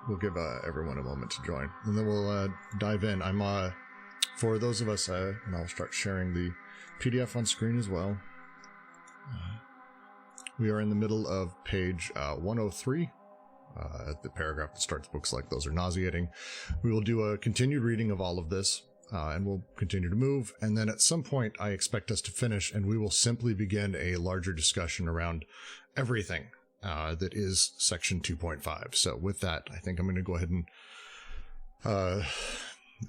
we'll give everyone a moment to join, and then we'll dive in. I'm for those of us, and I'll start sharing the PDF on screen as well. We are in the middle of page 103. The paragraph that starts books like those are nauseating. We will do a continued reading of all of this, and we'll continue to move. And then at some point, I expect us to finish, and we will simply begin a larger discussion around everything that is section 2.5. So with that, I think I'm going to go ahead and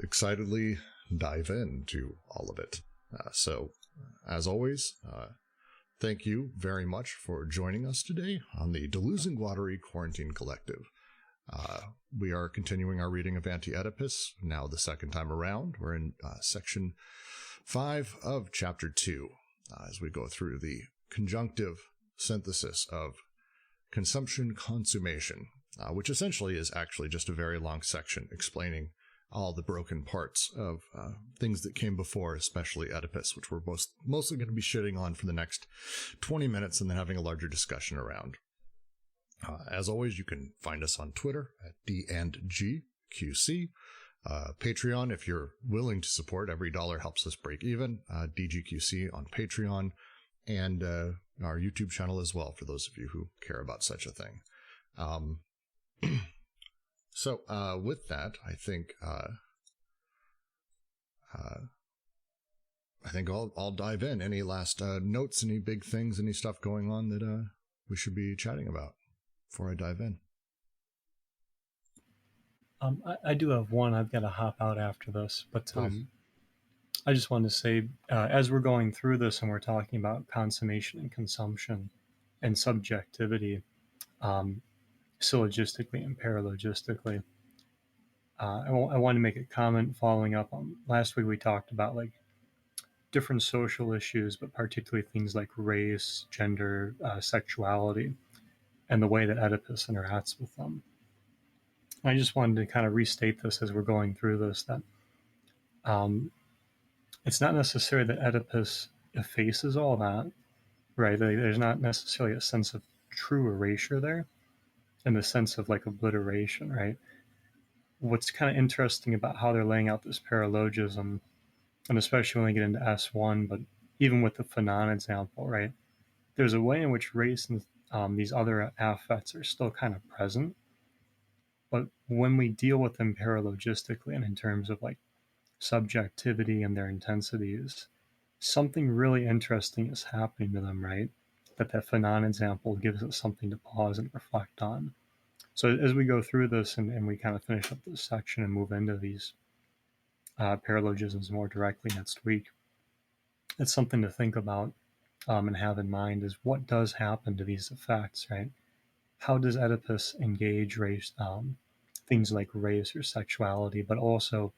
excitedly dive into all of it. So as always, thank you very much for joining us today on the Deleuze and Guattari Quarantine Collective. We are continuing our reading of Anti-Oedipus, now the second time around. We're in section 5 of chapter 2, as we go through the conjunctive synthesis of Consumption-Consummation, which essentially is actually just a very long section explaining all the broken parts of things that came before, especially Oedipus, which we're mostly going to be shitting on for the next 20 minutes and then having a larger discussion around. As always, you can find us on Twitter at D&GQC. Patreon, if you're willing to support, every dollar helps us break even. DGQC on Patreon, and our YouTube channel as well, for those of you who care about such a thing. So with that, I think I'll dive in. Any last notes, any big things, any stuff going on that we should be chatting about before I dive in? I do have one. I've got to hop out after this, but I just wanted to say, as we're going through this and we're talking about consummation and consumption and subjectivity, syllogistically and paralogistically, I want to make a comment following up on last week. We talked about like different social issues, but particularly things like race, gender, sexuality, and the way that Oedipus interacts with them. I just wanted to kind of restate this as we're going through this, that it's not necessarily that Oedipus effaces all that, right? There's not necessarily a sense of true erasure there, in the sense of like obliteration, right? What's kind of interesting about how they're laying out this paralogism, and especially when they get into S1, but even with the Fanon example, right? There's a way in which race and these other affects are still kind of present, but when we deal with them paralogistically and in terms of like subjectivity and their intensities, something really interesting is happening to them, right? That Fanon example gives us something to pause and reflect on. So as we go through this and we kind of finish up this section and move into these paralogisms more directly next week, it's something to think about and have in mind is what does happen to these effects, right? How does Oedipus engage race, things like race or sexuality, but also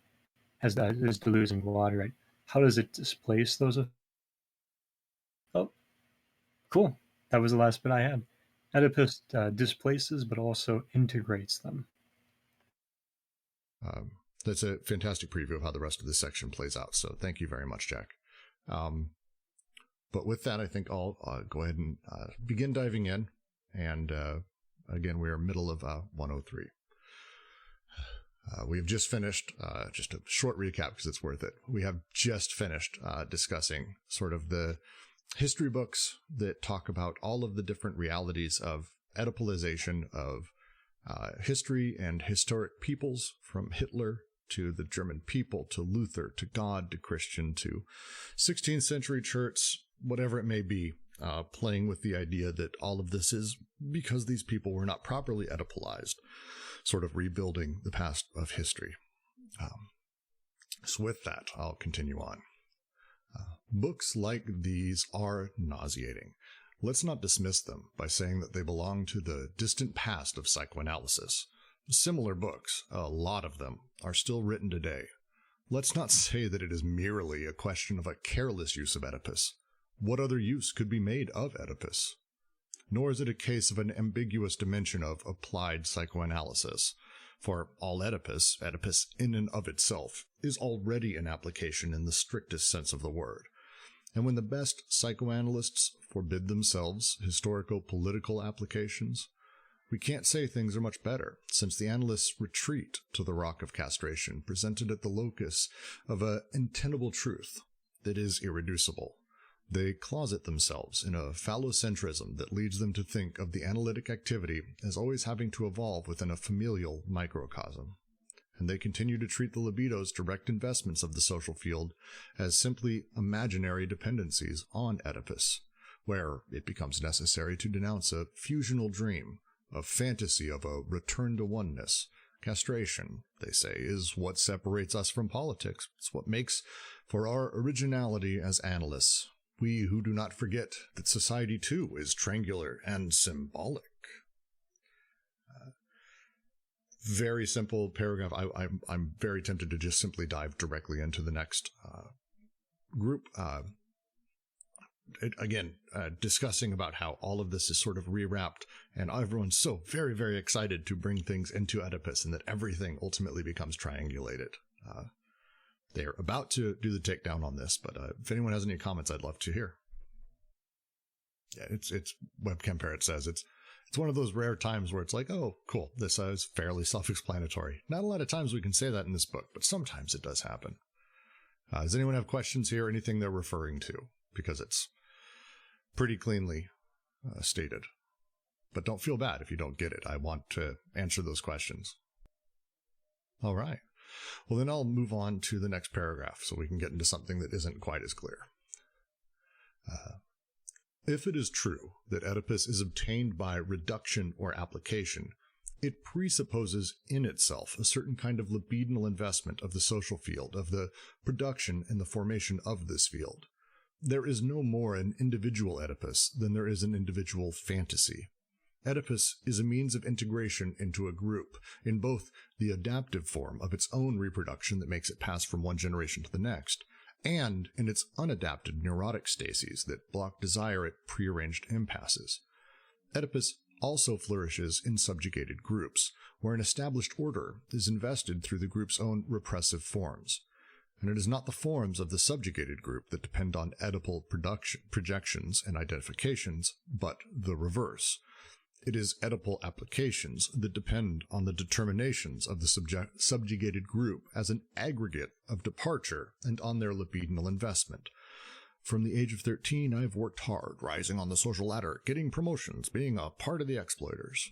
as Deleuze and Guattari, right? How does it displace those? Oh, cool. That was the last bit I had. Oedipus displaces, but also integrates them. That's a fantastic preview of how the rest of this section plays out. So thank you very much, Jack. But with that, I think I'll go ahead and begin diving in. And again, we are middle of 103. We have just finished, just a short recap because it's worth it. We have just finished discussing sort of the history books that talk about all of the different realities of Oedipalization of history and historic peoples, from Hitler to the German people, to Luther, to God, to Christian, to 16th century church, whatever it may be, playing with the idea that all of this is because these people were not properly Oedipalized, sort of rebuilding the past of history. So with that, I'll continue on. Books like these are nauseating. Let's not dismiss them by saying that they belong to the distant past of psychoanalysis. Similar books, a lot of them, are still written today. Let's not say that it is merely a question of a careless use of Oedipus. What other use could be made of Oedipus? Nor is it a case of an ambiguous dimension of applied psychoanalysis. For all Oedipus, Oedipus in and of itself, is already an application in the strictest sense of the word. And when the best psychoanalysts forbid themselves historical-political applications, We can't say things are much better, since the analysts retreat to the rock of castration, presented at the locus of an untenable truth that is irreducible. They closet themselves in a phallocentrism that leads them to think of the analytic activity as always having to evolve within a familial microcosm. And they continue to treat the libido's direct investments of the social field as simply imaginary dependencies on Oedipus, where it becomes necessary to denounce a fusional dream, a fantasy of a return to oneness. Castration, they say, is what separates us from politics. It's what makes for our originality as analysts. We who do not forget that society, too, is triangular and symbolic. Very simple paragraph. I'm very tempted to just simply dive directly into the next group. Discussing about how all of this is sort of rewrapped, and everyone's so very, very excited to bring things into Oedipus, and that everything ultimately becomes triangulated. They're about to do the takedown on this, but if anyone has any comments, I'd love to hear. Yeah, it's Webcam Parrot says it's one of those rare times where it's like, oh, cool, this is fairly self-explanatory. Not a lot of times we can say that in this book, but sometimes it does happen. Does anyone have questions here? Anything they're referring to? Because it's pretty cleanly stated. But don't feel bad if you don't get it. I want to answer those questions. All right. Well, then I'll move on to the next paragraph so we can get into something that isn't quite as clear. If it is true that Oedipus is obtained by reduction or application, it presupposes in itself a certain kind of libidinal investment of the social field, of the production and the formation of this field. There is no more an individual Oedipus than there is an individual fantasy. Oedipus is a means of integration into a group, in both the adaptive form of its own reproduction that makes it pass from one generation to the next, and in its unadapted neurotic stases that block desire at prearranged impasses. Oedipus also flourishes in subjugated groups, where an established order is invested through the group's own repressive forms. And it is not the forms of the subjugated group that depend on Oedipal projections and identifications, but the reverse. It is Oedipal applications that depend on the determinations of the subjugated group as an aggregate of departure and on their libidinal investment. From the age of 13, I have worked hard, rising on the social ladder, getting promotions, being a part of the exploiters.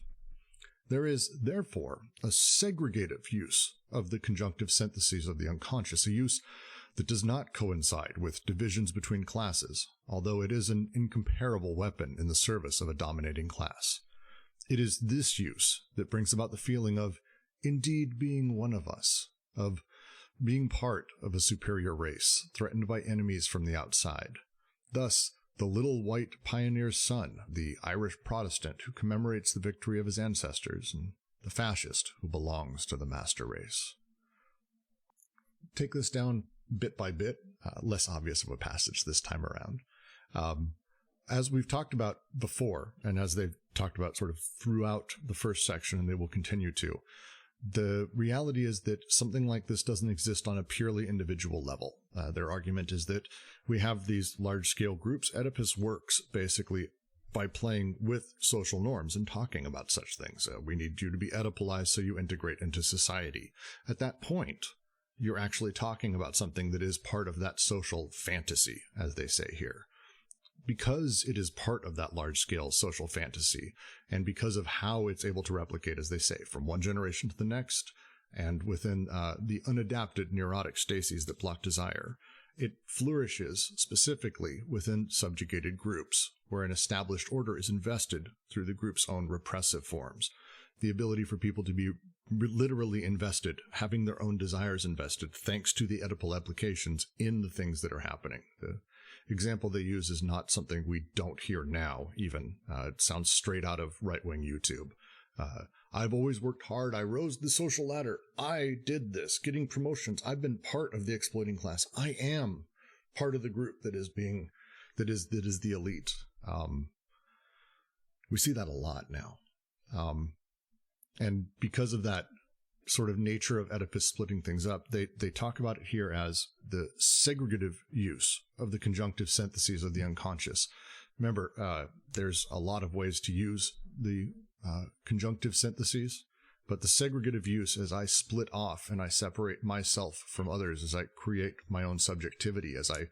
There is, therefore, a segregative use of the conjunctive syntheses of the unconscious, a use that does not coincide with divisions between classes, although it is an incomparable weapon in the service of a dominating class. It is this use that brings about the feeling of indeed being one of us, of being part of a superior race, threatened by enemies from the outside. Thus, the little white pioneer's son, the Irish Protestant who commemorates the victory of his ancestors, and the fascist who belongs to the master race. Take this down bit by bit, less obvious of a passage this time around. As we've talked about before, and as they've talked about sort of throughout the first section, and they will continue to, the reality is that something like this doesn't exist on a purely individual level. Their argument is that we have these large-scale groups. Oedipus works basically by playing with social norms and talking about such things. We need you to be Oedipalized so you integrate into society. At that point, you're actually talking about something that is part of that social fantasy, as they say here. Because it is part of that large-scale social fantasy, and because of how it's able to replicate, as they say, from one generation to the next, and within the unadapted neurotic stases that block desire, it flourishes specifically within subjugated groups, where an established order is invested through the group's own repressive forms. The ability for people to be literally invested, having their own desires invested, thanks to the Oedipal applications in the things that are happening. The example they use is not something we don't hear now, even. It sounds straight out of right-wing YouTube. I've always worked hard. I rose the social ladder. I did this, getting promotions. I've been part of the exploiting class. I am part of the group that is the elite. We see that a lot now. And because of that sort of nature of Oedipus splitting things up, they talk about it here as the segregative use of the conjunctive syntheses of the unconscious. Remember, there's a lot of ways to use the conjunctive syntheses, but the segregative use as I split off and I separate myself from others, as I create my own subjectivity, as I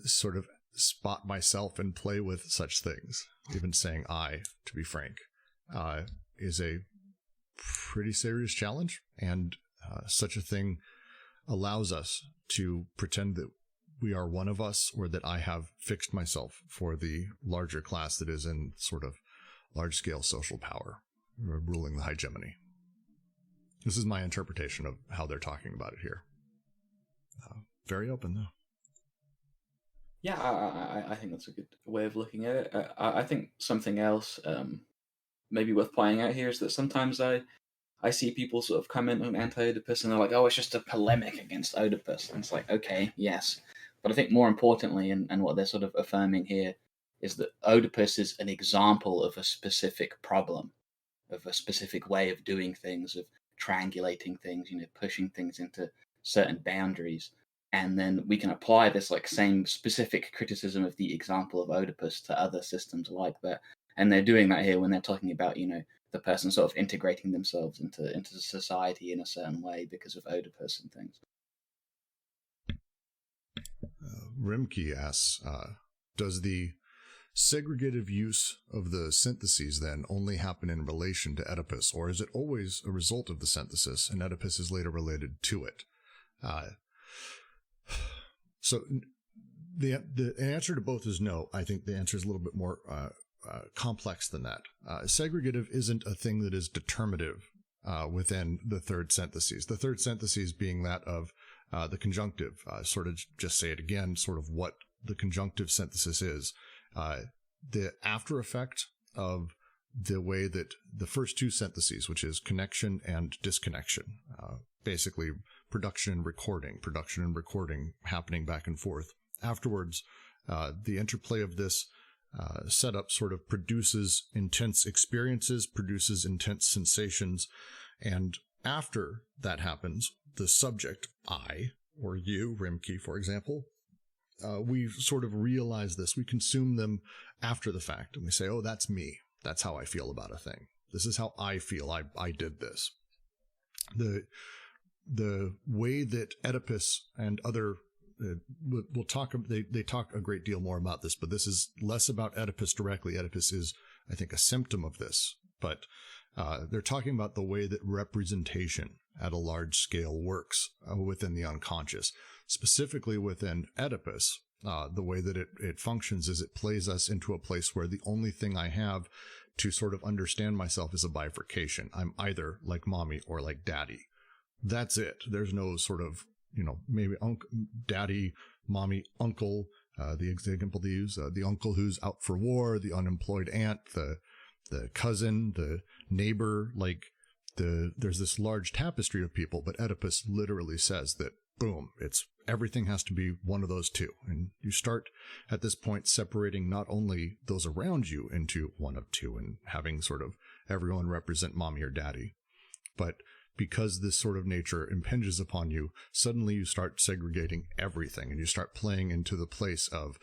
sort of spot myself and play with such things, even saying I, to be frank, is a pretty serious challenge. And such a thing allows us to pretend that we are one of us, or that I have fixed myself for the larger class that is in sort of large-scale social power, ruling the hegemony. This is my interpretation of how they're talking about it here. Very open, though. Yeah, I think that's a good way of looking at it. I think something else maybe worth pointing out here is that sometimes I see people sort of comment on Anti-Oedipus and they're like, oh, it's just a polemic against Oedipus. And it's like, okay, yes. But I think more importantly, and what they're sort of affirming here, is that Oedipus is an example of a specific problem, of a specific way of doing things, of triangulating things, pushing things into certain boundaries. And then we can apply this like same specific criticism of the example of Oedipus to other systems like that. And they're doing that here when they're talking about, the person sort of integrating themselves into society in a certain way because of Oedipus and things. Rimke asks, does the segregative use of the syntheses then only happen in relation to Oedipus, or is it always a result of the synthesis and Oedipus is later related to it? So the answer to both is no. I think the answer is a little bit more complex than that. Segregative isn't a thing that is determinative within the third syntheses. The third syntheses being that of the conjunctive. Sort of just say it again, sort of what the conjunctive synthesis is. The after effect of the way that the first two syntheses, which is connection and disconnection, basically production and recording happening back and forth. Afterwards, the interplay of this setup sort of produces intense experiences, produces intense sensations, and after that happens, the subject, I, or you, Rimke, for example, we sort of realize this. We consume them after the fact, and we say, oh, that's me. That's how I feel about a thing. This is how I feel. I did this. The way that Oedipus and other we'll talk. They talk a great deal more about this, but this is less about Oedipus directly. Oedipus is, I think, a symptom of this, but they're talking about the way that representation at a large scale works within the unconscious, specifically within Oedipus. The way that it functions is it plays us into a place where the only thing I have to sort of understand myself is a bifurcation. I'm either like mommy or like daddy. That's it. There's no sort of, maybe daddy, mommy, uncle, the example they use, the uncle who's out for war, the unemployed aunt, the cousin, the neighbor, there's this large tapestry of people, but Oedipus literally says that, boom, everything has to be one of those two. And you start at this point separating not only those around you into one of two and having sort of everyone represent mommy or daddy, but because this sort of nature impinges upon you, suddenly you start segregating everything and you start playing into the place of,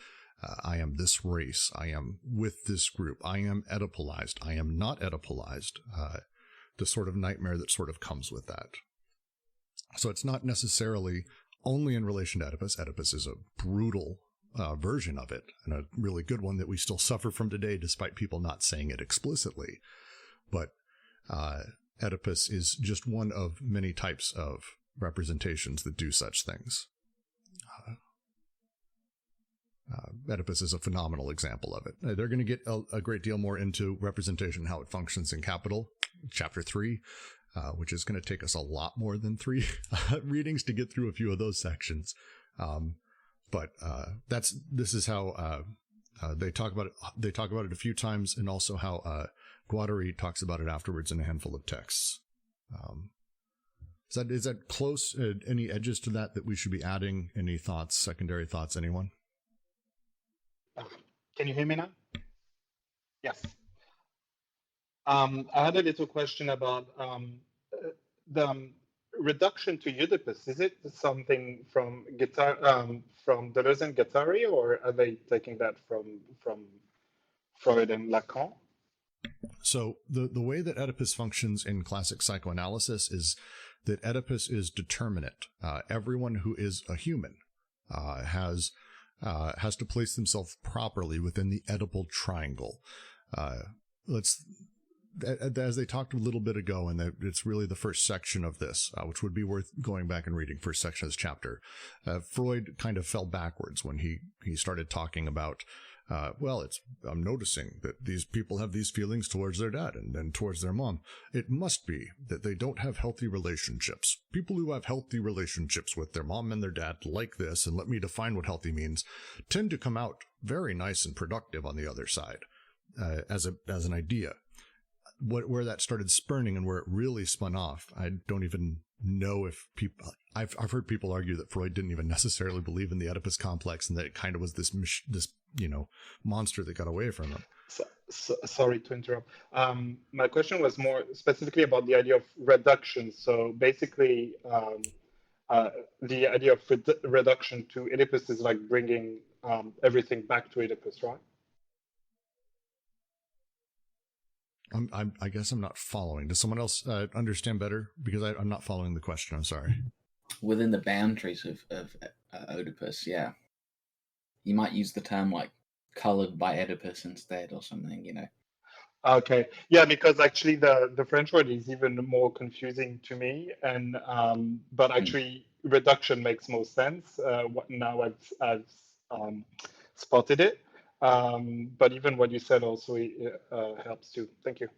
I am this race, I am with this group, I am Oedipalized, I am not Oedipalized, the sort of nightmare that sort of comes with that. So it's not necessarily only in relation to Oedipus. Oedipus is a brutal version of it, and a really good one that we still suffer from today, despite people not saying it explicitly. But Oedipus is just one of many types of representations that do such things. Oedipus is a phenomenal example of it. They're going to get a great deal more into representation, how it functions in Capital, Chapter 3, which is going to take us a lot more than 3 readings to get through a few of those sections. But this is how they talk about it. They talk about it a few times, and also how Guattari talks about it afterwards in a handful of texts. Is that close? Any edges to that we should be adding? Any thoughts, secondary thoughts, anyone? Can you hear me now? Yes. I had a little question about the reduction to Oedipus. Is it something from Deleuze and Guattari, or are they taking that from Freud and Lacan? So the way that Oedipus functions in classic psychoanalysis is that Oedipus is determinate. Everyone who is a human has to place themselves properly within the Oedipal triangle. As they talked a little bit ago, and it's really the first section of this, which would be worth going back and reading, first section of this chapter. Freud kind of fell backwards when he started talking about, I'm noticing that these people have these feelings towards their dad and towards their mom. It must be that they don't have healthy relationships. People who have healthy relationships with their mom and their dad like this, and let me define what healthy means, tend to come out very nice and productive on the other side, as an idea. Where that started spurning and where it really spun off, I don't even know if people. I've heard people argue that Freud didn't even necessarily believe in the Oedipus complex, and that it kind of was this monster that got away from him. Sorry to interrupt. My question was more specifically about the idea of reduction. So basically, the idea of reduction to Oedipus is like bringing everything back to Oedipus, right? I guess I'm not following. Does someone else understand better? Because I'm not following the question. I'm sorry. Within the boundaries of Oedipus, yeah. You might use the term like colored by Oedipus instead or something, Okay. Yeah, because actually the French word is even more confusing to me. And but actually reduction makes most sense. Now I've spotted it. But even what you said also helps too. Thank you.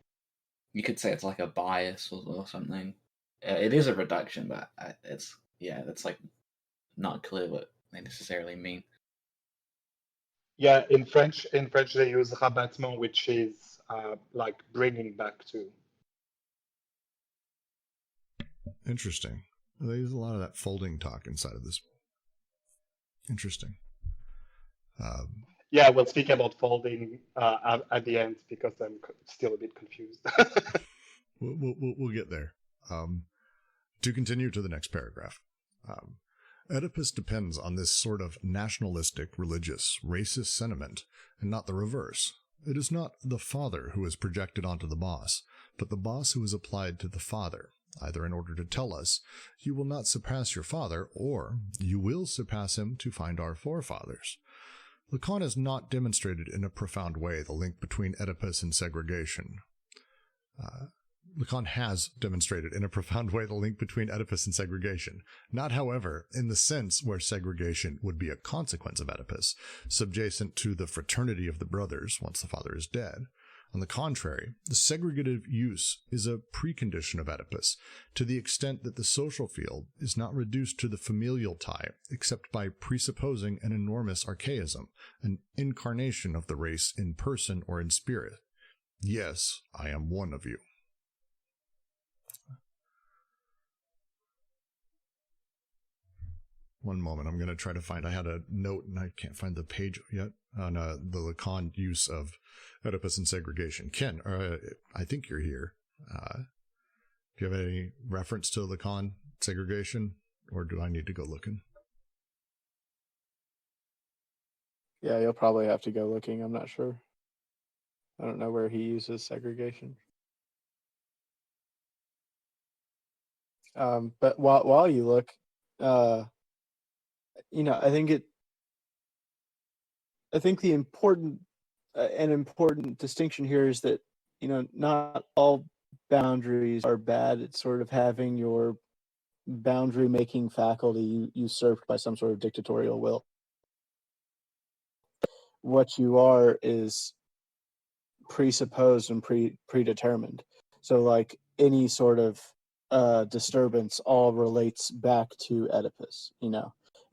You could say it's like a bias or something. It is a reduction, but it's like not clear what they necessarily mean. Yeah, in French they use rabattement, which is like bringing back to. Interesting. They use a lot of that folding talk inside of this. Interesting. Yeah, we'll speak about folding at the end because I'm still a bit confused. We'll get there. To continue to the next paragraph. Oedipus depends on this sort of nationalistic, religious, racist sentiment, and not the reverse. It is not the father who is projected onto the boss, but the boss who is applied to the father, either in order to tell us, you will not surpass your father, or you will surpass him to find our forefathers. Lacan has not demonstrated in a profound way the link between Oedipus and segregation. Lacan has demonstrated in a profound way the link between Oedipus and segregation, not, however, in the sense where segregation would be a consequence of Oedipus, subjacent to the fraternity of the brothers once the father is dead. On the contrary, the segregative use is a precondition of Oedipus, to the extent that the social field is not reduced to the familial tie, except by presupposing an enormous archaism, an incarnation of the race in person or in spirit. Yes, I am one of you. One moment, I'm going to try to find, I had a note and I can't find the page yet on the Lacan use of Oedipus and segregation. Ken, I think you're here. Do you have any reference to Lacan segregation, or do I need to go looking? Yeah, you'll probably have to go looking. I'm not sure. I don't know where he uses segregation. But while you look, I think the important distinction here is that, not all boundaries are bad. It's sort of having your boundary making faculty usurped by some sort of dictatorial will. What you are is presupposed and predetermined. So like any sort of disturbance all relates back to Oedipus.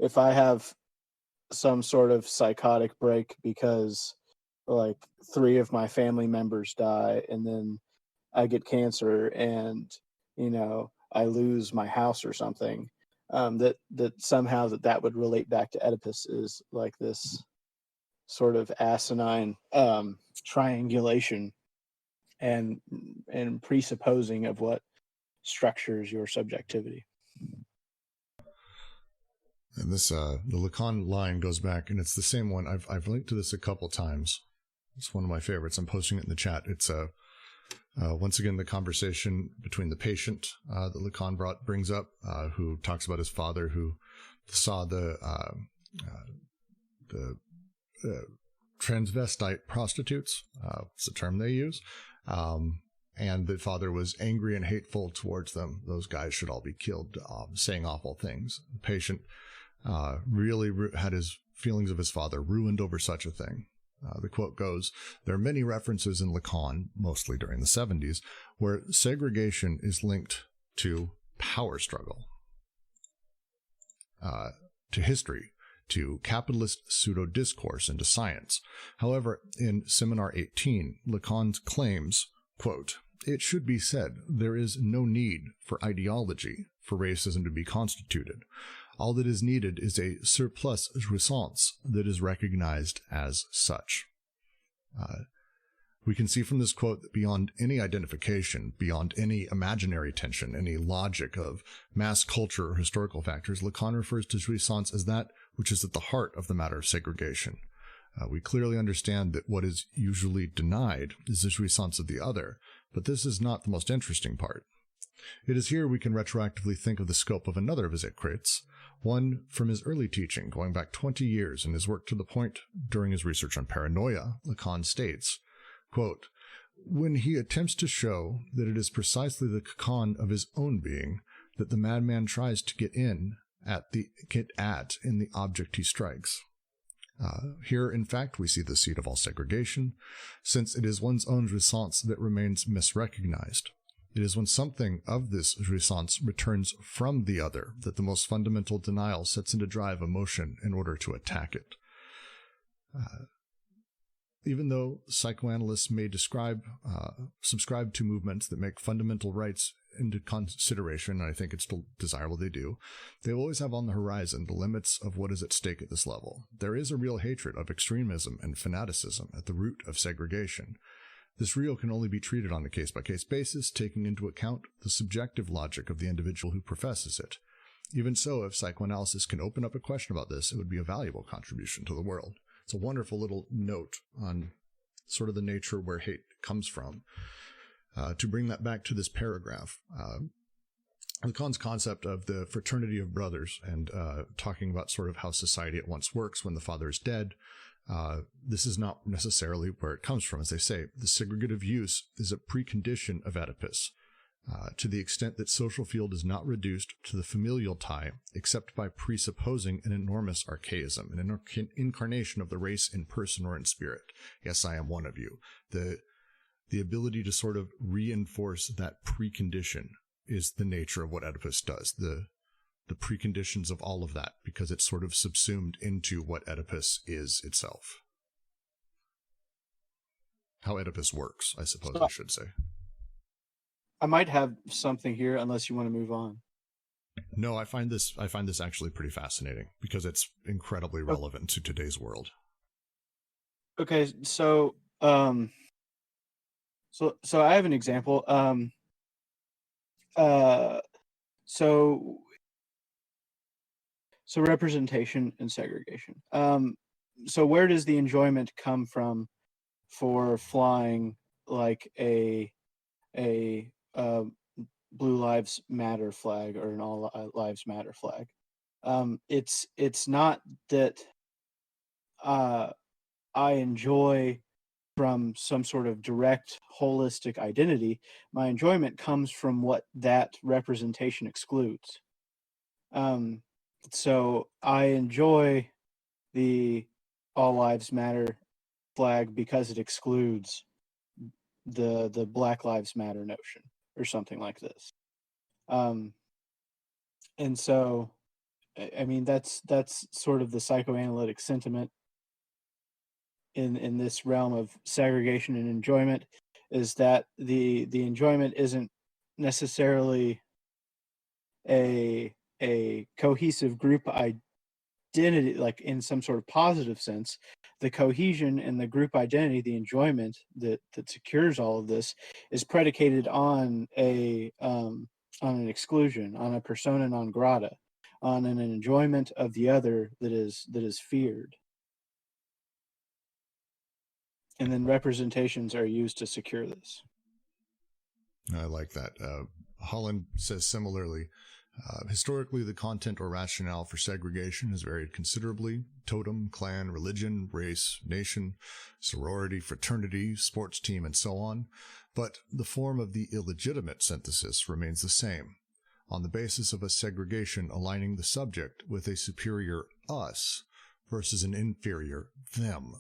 If I have some sort of psychotic break because like 3 of my family members die, and then I get cancer, and I lose my house or something, that somehow that would relate back to Oedipus is like this sort of asinine triangulation and presupposing of what structures your subjectivity. And this, the Lacan line goes back, and it's the same one. I've linked to this a couple times. It's one of my favorites. I'm posting it in the chat. It's Once again, the conversation between the patient that Lacan brings up, who talks about his father, who saw the transvestite prostitutes, it's the term they use, and the father was angry and hateful towards them. Those guys should all be killed, saying awful things. The patient really had his feelings of his father ruined over such a thing. The quote goes, "There are many references in Lacan, mostly during the 70s, where segregation is linked to power struggle, to history, to capitalist pseudo-discourse, and to science. However, in Seminar 18, Lacan claims, quote, 'It should be said, there is no need for ideology for racism to be constituted. All that is needed is a surplus jouissance that is recognized as such.'" We can see from this quote that beyond any identification, beyond any imaginary tension, any logic of mass culture or historical factors, Lacan refers to jouissance as that which is at the heart of the matter of segregation. We clearly understand that what is usually denied is the jouissance of the other, but this is not the most interesting part. It is here we can retroactively think of the scope of another of his écrits, one from his early teaching, going back 20 years in his work to the point during his research on paranoia. Lacan states, quote, "When he attempts to show that it is precisely the cacan of his own being that the madman tries to get in the object he strikes. Here, in fact, we see the seed of all segregation, since it is one's own jouissance that remains misrecognized. It is when something of this jouissance returns from the other that the most fundamental denial sets into drive emotion in order to attack it." Even though psychoanalysts may subscribe to movements that make fundamental rights into consideration, and I think it's desirable they do, they always have on the horizon the limits of what is at stake at this level. There is a real hatred of extremism and fanaticism at the root of segregation. This real can only be treated on a case-by-case basis, taking into account the subjective logic of the individual who professes it. Even so, if psychoanalysis can open up a question about this, it would be a valuable contribution to the world. It's a wonderful little note on sort of the nature where hate comes from. To bring that back to this paragraph, Lacan's concept of the fraternity of brothers and talking about sort of how society at once works when the father is dead, this is not necessarily where it comes from. As they say, the segregative use is a precondition of Oedipus, to the extent that social field is not reduced to the familial tie except by presupposing an enormous archaism, an incarnation of the race in person or in spirit. Yes, I am one of you. The ability to sort of reinforce that precondition is the nature of what Oedipus does, the preconditions of all of that, because it's sort of subsumed into what Oedipus is itself. How Oedipus works, I suppose I should say. I might have something here, unless you want to move on. No, I find this actually pretty fascinating because it's incredibly relevant to today's world. Okay, so I have an example. So representation and segregation. So where does the enjoyment come from for flying like a Blue Lives Matter flag or an All Lives Matter flag? It's not that I enjoy from some sort of direct holistic identity. My enjoyment comes from what that representation excludes. So I enjoy the All Lives Matter flag because it excludes the Black Lives Matter notion or something like this. And so, I mean, that's sort of the psychoanalytic sentiment in this realm of segregation and enjoyment, is that the enjoyment isn't necessarily a cohesive group identity, like in some sort of positive sense. The cohesion and the group identity, the enjoyment that secures all of this, is predicated on an exclusion, on a persona non grata, on an enjoyment of the other that is feared. And then representations are used to secure this. I like that. Holland says similarly, historically, the content or rationale for segregation has varied considerably. Totem, clan, religion, race, nation, sorority, fraternity, sports team, and so on. But the form of the illegitimate synthesis remains the same, on the basis of a segregation aligning the subject with a superior us versus an inferior them.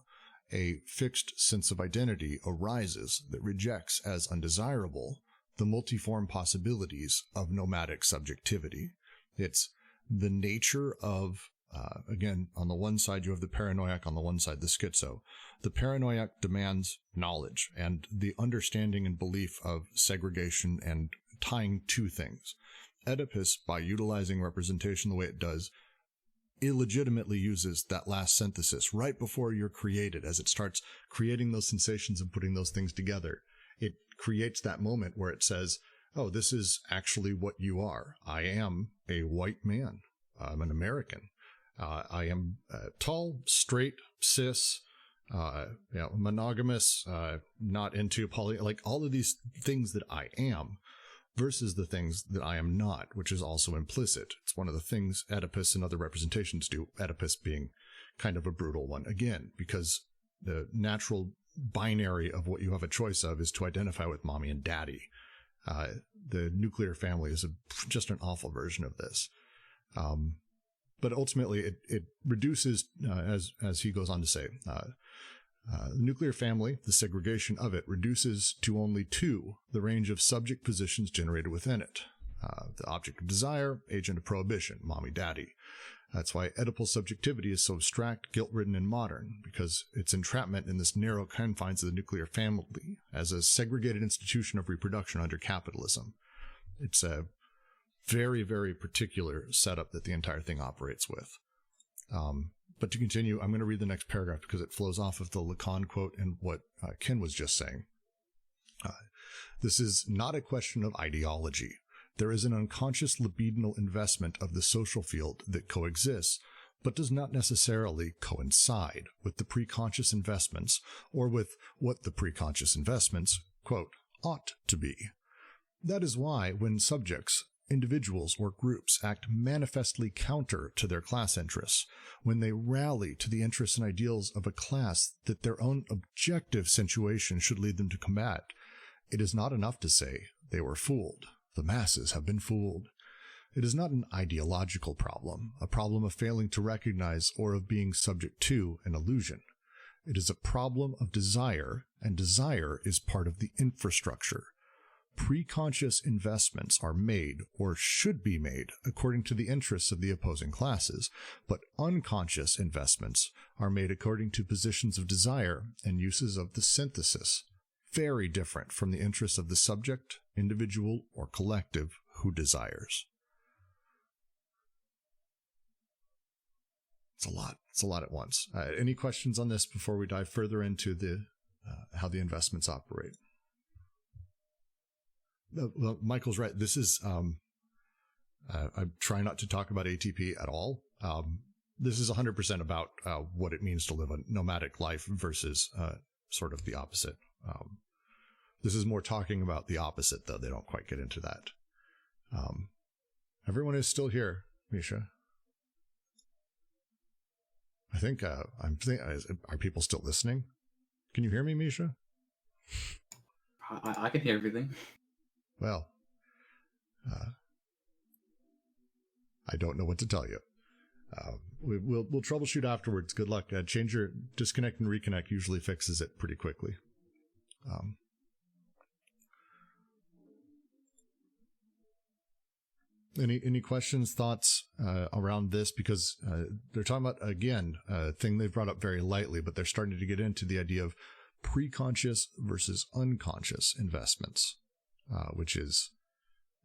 A fixed sense of identity arises that rejects as undesirable the multiform possibilities of nomadic subjectivity. It's the nature of, again, on the one side you have the paranoiac, on the one side the schizo. The paranoiac demands knowledge and the understanding and belief of segregation and tying two things. Oedipus, by utilizing representation the way it does, illegitimately uses that last synthesis right before you're created, as it starts creating those sensations and putting those things together. It creates that moment where it says, oh, this is actually what you are. I am a white man. I'm an American. I am tall, straight, cis, monogamous, not into poly, like all of these things that I am versus the things that I am not, which is also implicit. It's one of the things Oedipus and other representations do, Oedipus being kind of a brutal one, again, because the natural binary of what you have a choice of is to identify with mommy and daddy. The nuclear family is just an awful version of this. But ultimately, it reduces, as he goes on to say, the nuclear family, the segregation of it, reduces to only two the range of subject positions generated within it. The object of desire, agent of prohibition, mommy, daddy. That's why Oedipal subjectivity is so abstract, guilt-ridden, and modern, because its entrapment in this narrow confines of the nuclear family as a segregated institution of reproduction under capitalism. It's a very, very particular setup that the entire thing operates with. But to continue, I'm going to read the next paragraph because it flows off of the Lacan quote and what Ken was just saying. This is not a question of ideology. There is an unconscious libidinal investment of the social field that coexists, but does not necessarily coincide with the preconscious investments or with what the preconscious investments, quote, ought to be. That is why when subjects, individuals, or groups act manifestly counter to their class interests, when they rally to the interests and ideals of a class that their own objective situation should lead them to combat, it is not enough to say they were fooled. The masses have been fooled. It is not an ideological problem, a problem of failing to recognize or of being subject to an illusion. It is a problem of desire, and desire is part of the infrastructure. Preconscious investments are made, or should be made, according to the interests of the opposing classes, but unconscious investments are made according to positions of desire and uses of the synthesis, very different from the interests of the subject, individual, or collective who desires. It's a lot. It's a lot at once. Any questions on this before we dive further into the how the investments operate? Well, Michael's right. This is, I'm trying not to talk about ATP at all. This is 100% about what it means to live a nomadic life versus sort of the opposite. This is more talking about the opposite, though. They don't quite get into that. Everyone is still here, Misha. I think, are people still listening? Can you hear me, Misha? I can hear everything. Well, I don't know what to tell you. We'll troubleshoot afterwards. Good luck. Change your disconnect and reconnect usually fixes it pretty quickly. Any questions, thoughts around this? Because they're talking about, again, a thing they've brought up very lightly, but they're starting to get into the idea of preconscious versus unconscious investments, which is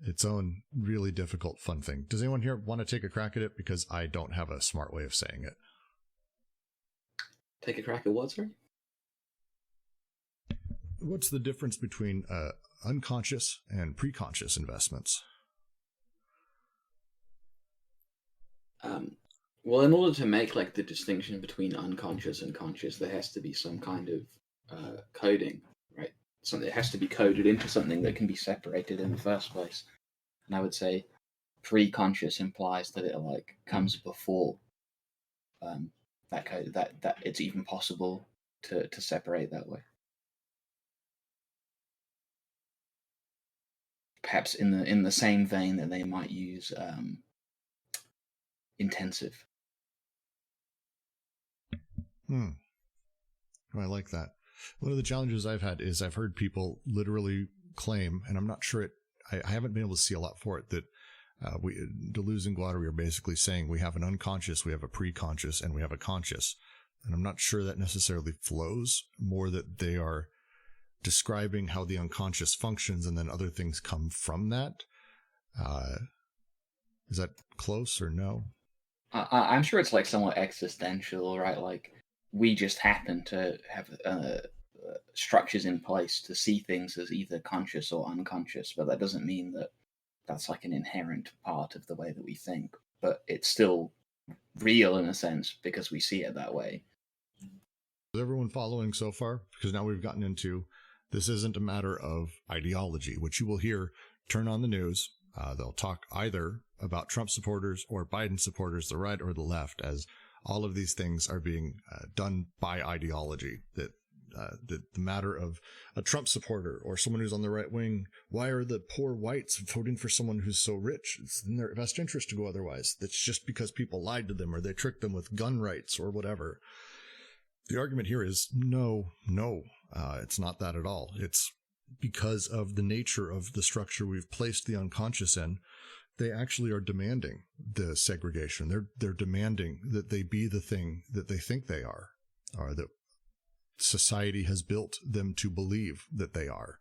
its own really difficult, fun thing. Does anyone here want to take a crack at it? Because I don't have a smart way of saying it. Take a crack at what, sorry? What's the difference between unconscious and preconscious investments? Well, in order to make like the distinction between unconscious and conscious, there has to be some kind of coding, right? something that has to be coded into something that can be separated in the first place. And I would say pre-conscious implies that it like comes before that code, that it's even possible to separate that way. Perhaps in the same vein that they might use intensive. I like that. One of the challenges I've had is I've heard people literally claim, and I'm not sure I haven't been able to see a lot for it, that Deleuze and Guattari are basically saying we have an unconscious, we have a pre-conscious, and we have a conscious. And I'm not sure that necessarily flows, more that they are describing how the unconscious functions and then other things come from that. Is that close or no? I'm sure it's like somewhat existential, right? Like we just happen to have structures in place to see things as either conscious or unconscious, but that doesn't mean that that's like an inherent part of the way that we think. But it's still real in a sense because we see it that way. Is everyone following so far? Because now we've gotten into this isn't a matter of ideology, which you will hear turn on the news. They'll talk either about Trump supporters or Biden supporters, the right or the left, as all of these things are being done by ideology. That the matter of a Trump supporter or someone who's on the right wing, why are the poor whites voting for someone who's so rich? It's in their best interest to go otherwise. That's just because people lied to them or they tricked them with gun rights or whatever. The argument here is no, it's not that at all. It's because of the nature of the structure we've placed the unconscious in. They actually are demanding the segregation. They're demanding that they be the thing that they think they are, or that society has built them to believe that they are.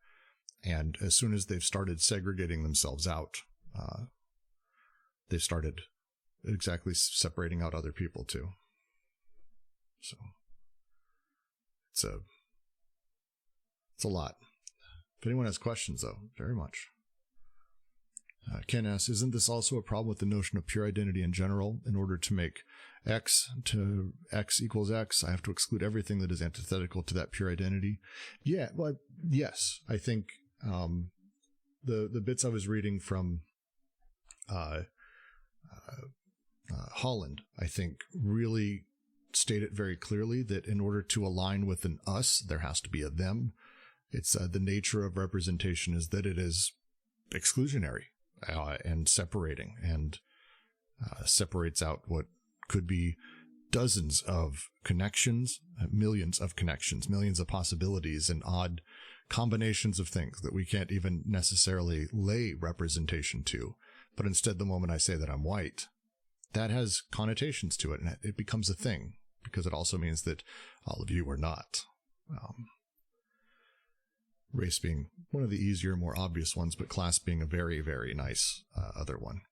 And as soon as they've started segregating themselves out, they've started exactly separating out other people too. So it's a lot. If anyone has questions, though, very much. Ken asks, isn't this also a problem with the notion of pure identity in general? In order to make X to X equals X, I have to exclude everything that is antithetical to that pure identity? Yeah, well, yes. I think the bits I was reading from Holland, I think, really state it very clearly that in order to align with an us, there has to be a them. It's the nature of representation is that it is exclusionary and separating, and separates out what could be dozens of connections, millions of connections, millions of possibilities, and odd combinations of things that we can't even necessarily lay representation to. But instead, the moment I say that I'm white, that has connotations to it, and it becomes a thing, because it also means that all of you are not. Race being one of the easier, more obvious ones, but class being a very, very nice other one.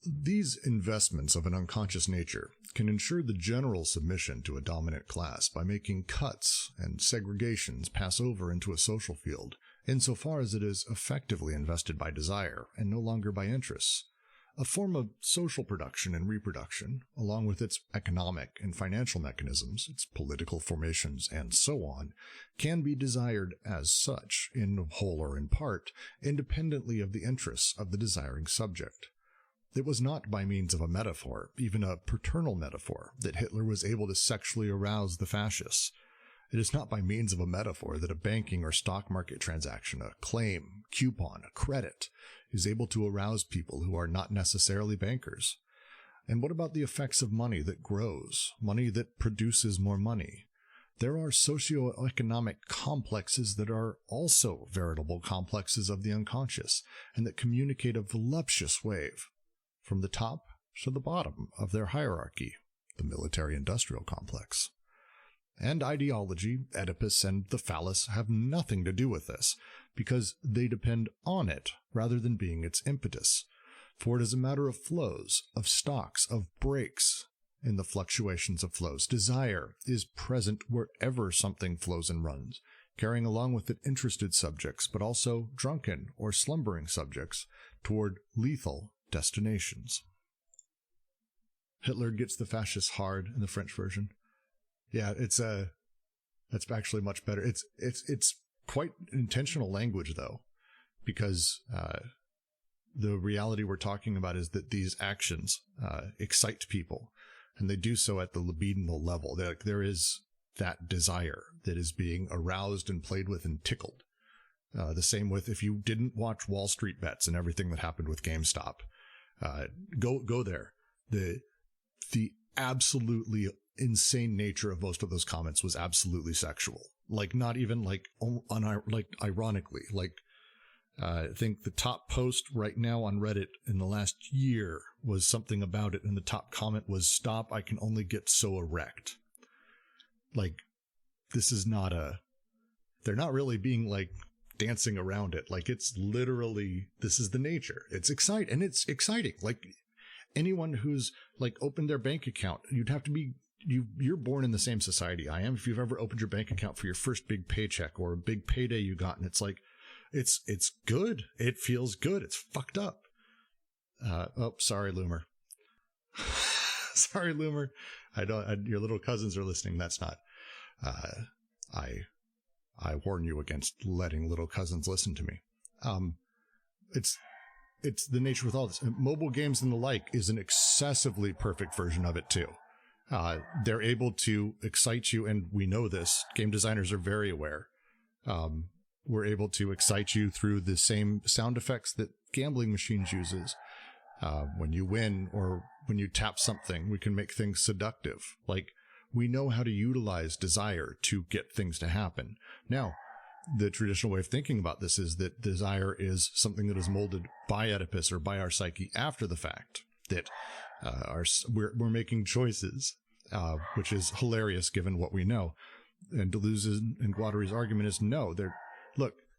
These investments of an unconscious nature can ensure the general submission to a dominant class by making cuts and segregations pass over into a social field, insofar as it is effectively invested by desire and no longer by interests. A form of social production and reproduction, along with its economic and financial mechanisms, its political formations, and so on, can be desired as such, in whole or in part, independently of the interests of the desiring subject. It was not by means of a metaphor, even a paternal metaphor, that Hitler was able to sexually arouse the fascists. It is not by means of a metaphor that a banking or stock market transaction, a claim, coupon, a credit, is able to arouse people who are not necessarily bankers. And what about the effects of money that grows, money that produces more money? There are socioeconomic complexes that are also veritable complexes of the unconscious, and that communicate a voluptuous wave from the top to the bottom of their hierarchy, the military-industrial complex. And ideology, Oedipus, and the phallus have nothing to do with this, because they depend on it rather than being its impetus. For it is a matter of flows, of stocks, of breaks in the fluctuations of flows. Desire is present wherever something flows and runs, carrying along with it interested subjects, but also drunken or slumbering subjects toward lethal destinations. Hitler gets the fascists hard in the French version. Yeah, it's That's actually much better. It's quite intentional language, though, because the reality we're talking about is that these actions excite people, and they do so at the libidinal level. There is that desire that is being aroused and played with and tickled. The same with if you didn't watch Wall Street Bets and everything that happened with GameStop. Go there. The absolutely insane nature of most of those comments was absolutely sexual. Like, not even ironically. I think the top post right now on Reddit in the last year was something about it, and the top comment was, "Stop, I can only get so erect." Like, this is not they're not really being dancing around it. Like, it's literally, this is the nature. It's exciting, and it's exciting. Like, anyone who's opened their bank account, you'd have to be, you're born in the same society I am. If you've ever opened your bank account for your first big paycheck or a big payday you got, and it's it's good. It feels good. It's fucked up. Sorry, Loomer. Sorry, Loomer. Your little cousins are listening. That's not, I warn you against letting little cousins listen to me. It's the nature with all this. Mobile games and the like is an excessively perfect version of it too. They're able to excite you, and we know this. Game designers are very aware. We're able to excite you through the same sound effects that gambling machines uses. When you win or when you tap something, we can make things seductive. We know how to utilize desire to get things to happen. Now, the traditional way of thinking about this is that desire is something that is molded by Oedipus or by our psyche after the fact, that we're making choices, which is hilarious given what we know. And Deleuze's and Guattari's argument is no.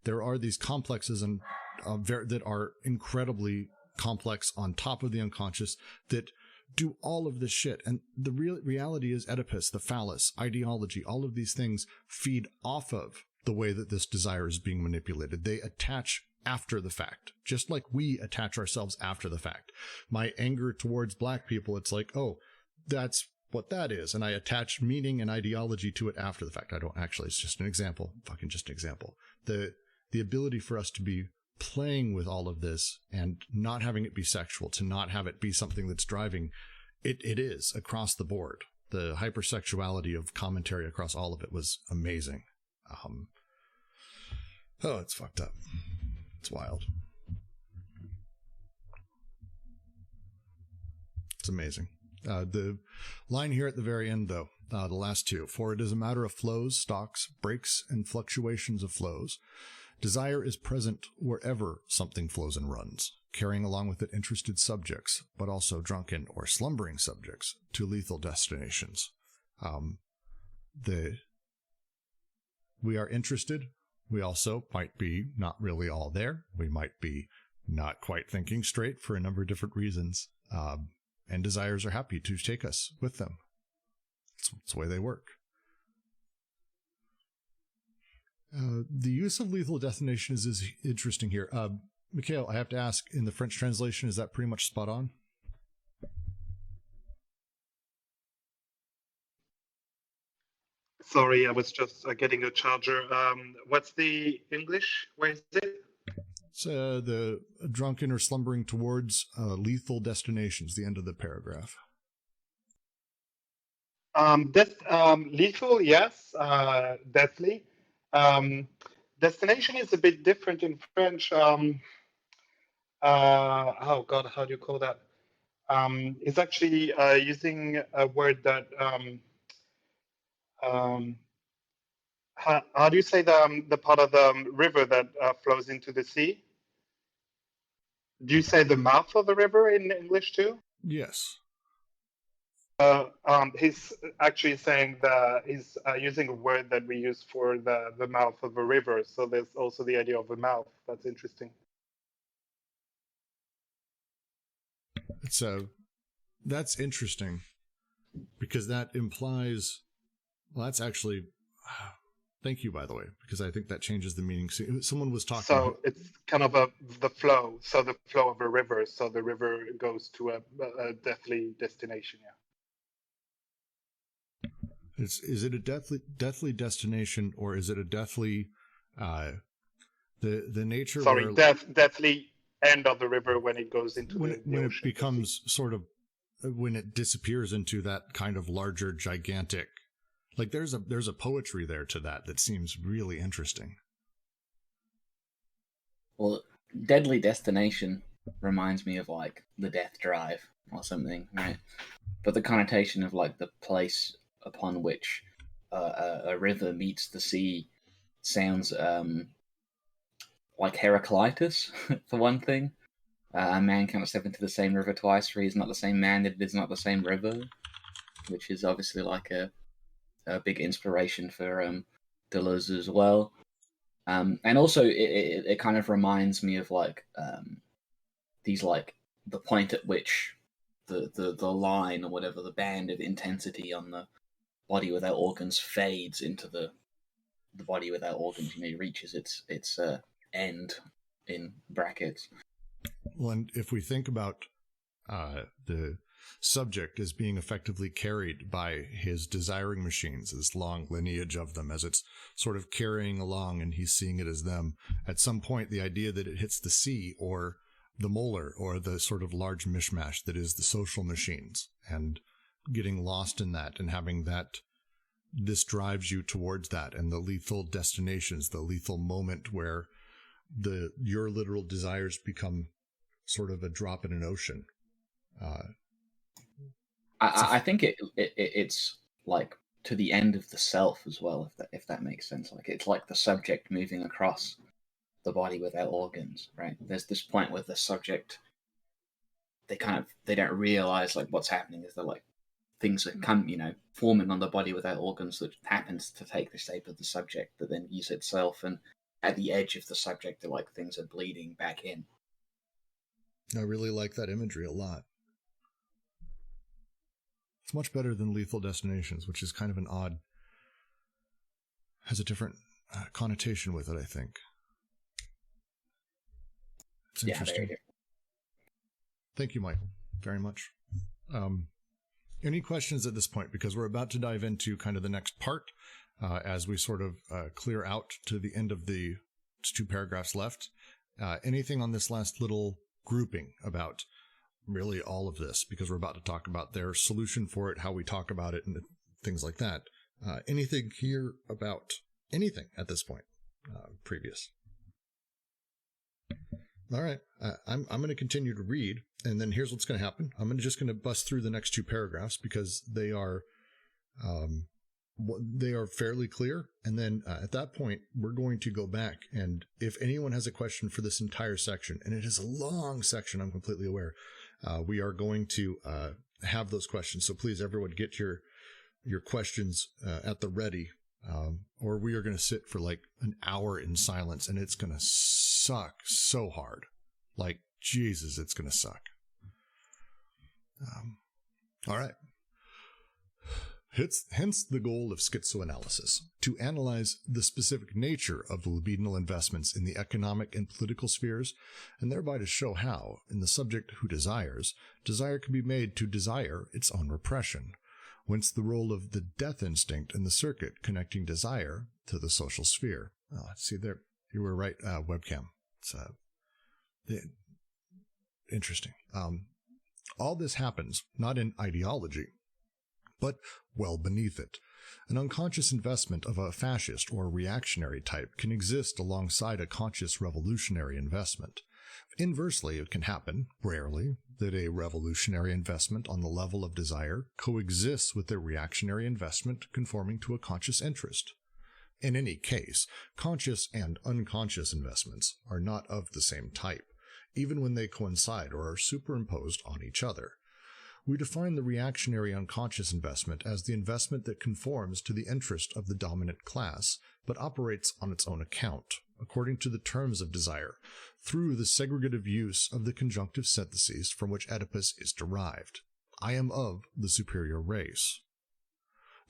There are these complexes and that are incredibly complex on top of the unconscious that do all of this shit. And the reality is Oedipus, the phallus, ideology, all of these things feed off of the way that this desire is being manipulated. They attach after the fact, just like we attach ourselves after the fact. My anger towards black people, it's like, oh, that's what that is. And I attach meaning and ideology to it after the fact. I don't actually, it's just an example, fucking just an example. The ability for us to be playing with all of this and not having it be sexual, to not have it be something that's driving, it is across the board. The hypersexuality of commentary across all of it was amazing. It's fucked up. It's wild. It's amazing. The line here at the very end, though, the last two, for it is a matter of flows, stocks, breaks, and fluctuations of flows. Desire is present wherever something flows and runs, carrying along with it interested subjects, but also drunken or slumbering subjects to lethal destinations. We are interested. We also might be not really all there. We might be not quite thinking straight for a number of different reasons. And desires are happy to take us with them. It's the way they work. The use of lethal destination is interesting here. Mikhail, I have to ask, in the French translation, is that pretty much spot on? Sorry, I was just getting a charger. What's the English? Where is it? It's the drunken or slumbering towards lethal destinations, the end of the paragraph. Lethal, yes, deathly. Destination is a bit different in French. Oh God, how do you call that? It's actually using a word that how do you say the part of the river that flows into the sea? Do you say the mouth of the river in English too? Yes. He's actually saying that he's using a word that we use for the mouth of a river. So there's also the idea of a mouth. That's interesting. That's interesting because that implies, well, that's actually, thank you, by the way, because I think that changes the meaning. Someone was talking. So it's kind of the flow. So the flow of a river. So the river goes to a deathly destination. Yeah. Is it a deathly destination, or is it a deathly the nature? Sorry, where, deathly end of the river when it goes into when the it, when ocean, it becomes sort of when it disappears into that kind of larger, gigantic. Like there's a poetry there to that seems really interesting. Well, Deadly Destination reminds me of like the Death Drive or something, right? But the connotation of like the place upon which a river meets the sea sounds like Heraclitus, for one thing. A man cannot step into the same river twice, for he is not the same man, it is not the same river, which is obviously like a big inspiration for Deleuze as well. And also, it kind of reminds me of like these like the point at which the line or whatever, the band of intensity on the body without organs fades into the body without organs. You know, reaches its end in brackets. Well, and if we think about the subject as being effectively carried by his desiring machines, this long lineage of them as it's sort of carrying along, and he's seeing it as them. At some point, the idea that it hits the sea or the molar or the sort of large mishmash that is the social machines, and getting lost in that and having that, this drives you towards that, and the lethal destinations, the lethal moment where your literal desires become sort of a drop in an ocean. I think it's like to the end of the self as well, if that makes sense. Like it's like the subject moving across the body without organs, right? There's this point where the subject, they don't realize like what's happening, is that like things that come, forming on the body without organs that happens to take the shape of the subject that then use itself, and at the edge of the subject, like things are bleeding back in. I really like that imagery a lot. It's much better than Lethal Destinations, which is kind of an odd, has a different connotation with it, I think. It's interesting. Thank you, Michael, very much. Any questions at this point? Because we're about to dive into kind of the next part as we sort of clear out to the end of the 2 paragraphs left. Anything on this last little grouping about really all of this, because we're about to talk about their solution for it, how we talk about it, and things like that. Anything here about anything at this point previous? All right. I'm going to continue to read, and then here's what's going to happen. I'm just going to bust through the next 2 paragraphs because they are fairly clear. And then at that point, we're going to go back, and if anyone has a question for this entire section, and it is a long section, I'm completely aware, we are going to have those questions. So please, everyone, get your questions at the ready, or we are going to sit for like an hour in silence, and it's going to suck so hard. Like, Jesus, it's going to suck. All right. Hence the goal of schizoanalysis, to analyze the specific nature of the libidinal investments in the economic and political spheres, and thereby to show how, in the subject who desires, desire can be made to desire its own repression, whence the role of the death instinct in the circuit connecting desire to the social sphere. Oh, see there, you were right, webcam. It's interesting. All this happens not in ideology, but well beneath it. An unconscious investment of a fascist or reactionary type can exist alongside a conscious revolutionary investment. Inversely, it can happen, rarely, that a revolutionary investment on the level of desire coexists with a reactionary investment conforming to a conscious interest. In any case, conscious and unconscious investments are not of the same type, even when they coincide or are superimposed on each other. We define the reactionary unconscious investment as the investment that conforms to the interest of the dominant class, but operates on its own account, according to the terms of desire, through the segregative use of the conjunctive syntheses from which Oedipus is derived. I am of the superior race.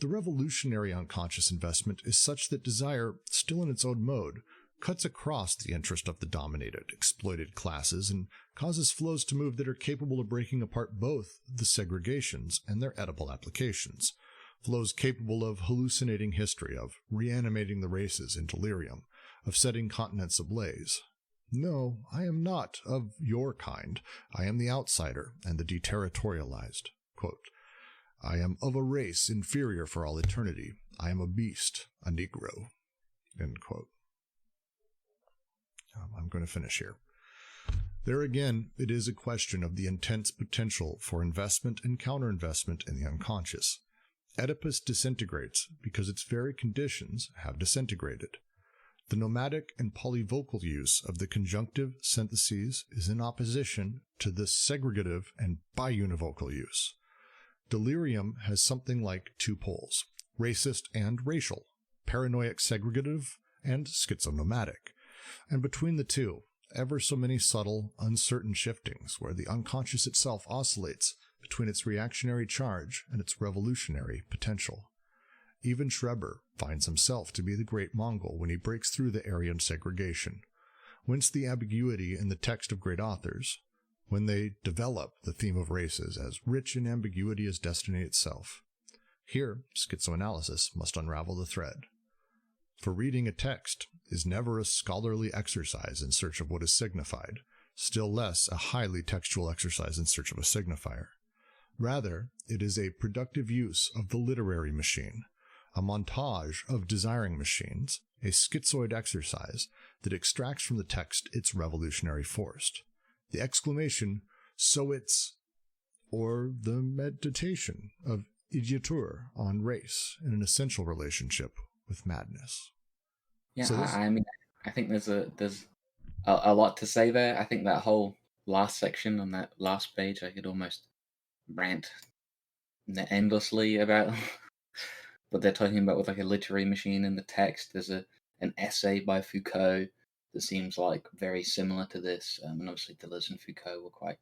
The revolutionary unconscious investment is such that desire, still in its own mode, cuts across the interest of the dominated, exploited classes and causes flows to move that are capable of breaking apart both the segregations and their edible applications, flows capable of hallucinating history, of reanimating the races in delirium, of setting continents ablaze. No, I am not of your kind. I am the outsider and the deterritorialized. Quote, I am of a race inferior for all eternity. I am a beast, a Negro. End quote. I'm going to finish here. There again, it is a question of the intense potential for investment and counterinvestment in the unconscious. Oedipus disintegrates because its very conditions have disintegrated. The nomadic and polyvocal use of the conjunctive syntheses is in opposition to the segregative and biunivocal use. Delirium has something like two poles, racist and racial, paranoiac segregative and schizonomadic, and between the two, ever so many subtle, uncertain shiftings where the unconscious itself oscillates between its reactionary charge and its revolutionary potential. Even Schreber finds himself to be the great Mongol when he breaks through the Aryan segregation, whence the ambiguity in the text of great authors, when they develop the theme of races as rich in ambiguity as destiny itself. Here, schizoanalysis must unravel the thread. For reading a text is never a scholarly exercise in search of what is signified, still less a highly textual exercise in search of a signifier. Rather, it is a productive use of the literary machine, a montage of desiring machines, a schizoid exercise that extracts from the text its revolutionary force. The exclamation, so it's, or the meditation of idiotur on race in an essential relationship with madness. Yeah, So this- I mean, I think there's a lot to say there. I think that whole last section on that last page, I could almost rant endlessly about what they're talking about with like a literary machine in the text. There's an essay by Foucault that seems like very similar to this, and obviously Deleuze and Foucault were quite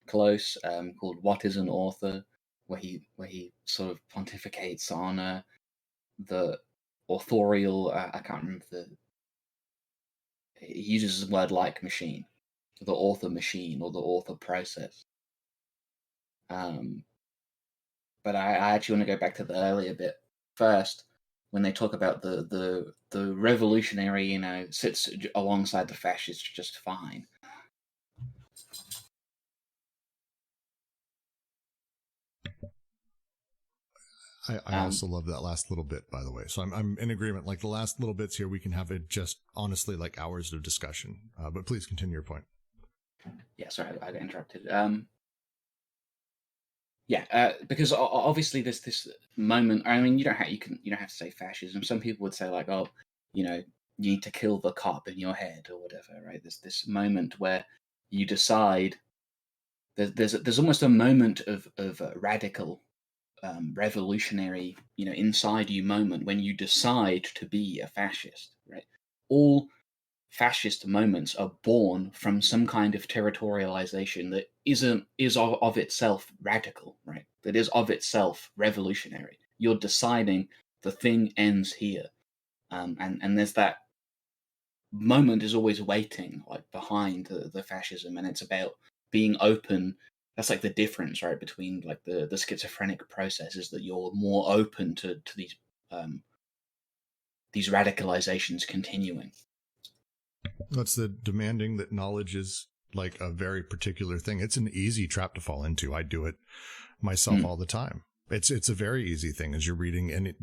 close, called "What is an Author," where he sort of pontificates on the authorial. I can't remember he uses the word like machine, the author machine or the author process. But I actually want to go back to the earlier bit first, when they talk about the revolutionary, sits alongside the fascist just fine. I also love that last little bit, by the way. So I'm in agreement. Like the last little bits here, we can have it just honestly like hours of discussion. But please continue your point. Yeah, sorry, I got interrupted. Because obviously there's this moment. I mean, you don't have to say fascism. Some people would say like, oh, you need to kill the cop in your head or whatever, right? There's this moment where you decide. There's almost a moment of radical, revolutionary, inside you moment when you decide to be a fascist, right? All fascist moments are born from some kind of territorialization that is of itself radical, right? That is of itself revolutionary. You're deciding the thing ends here, and there's that moment is always waiting, like behind the fascism, and it's about being open. That's like the difference, right, between like the schizophrenic process is that you're more open to these radicalizations continuing. That's the demanding that knowledge is like a very particular thing. It's an easy trap to fall into. I do it myself all the time. It's a very easy thing as you're reading and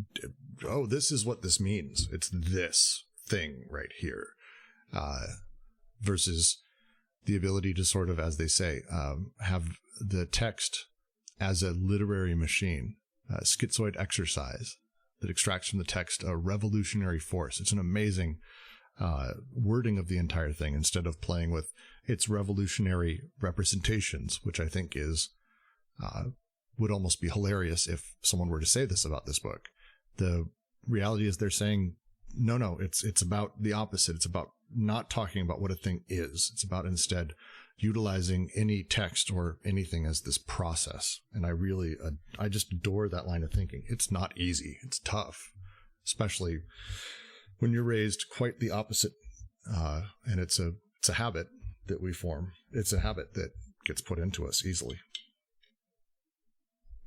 this is what this means. It's this thing right here. Versus the ability to sort of, as they say, have the text as a literary machine, a schizoid exercise that extracts from the text a revolutionary force. It's an amazing wording of the entire thing instead of playing with its revolutionary representations, which I think is would almost be hilarious if someone were to say this about this book. The reality is they're saying, no, it's about the opposite. It's about not talking about what a thing is. It's about instead utilizing any text or anything as this process. And I just adore that line of thinking. It's not easy. It's tough, especially when you're raised quite the opposite. And it's a habit that we form. It's a habit that gets put into us easily.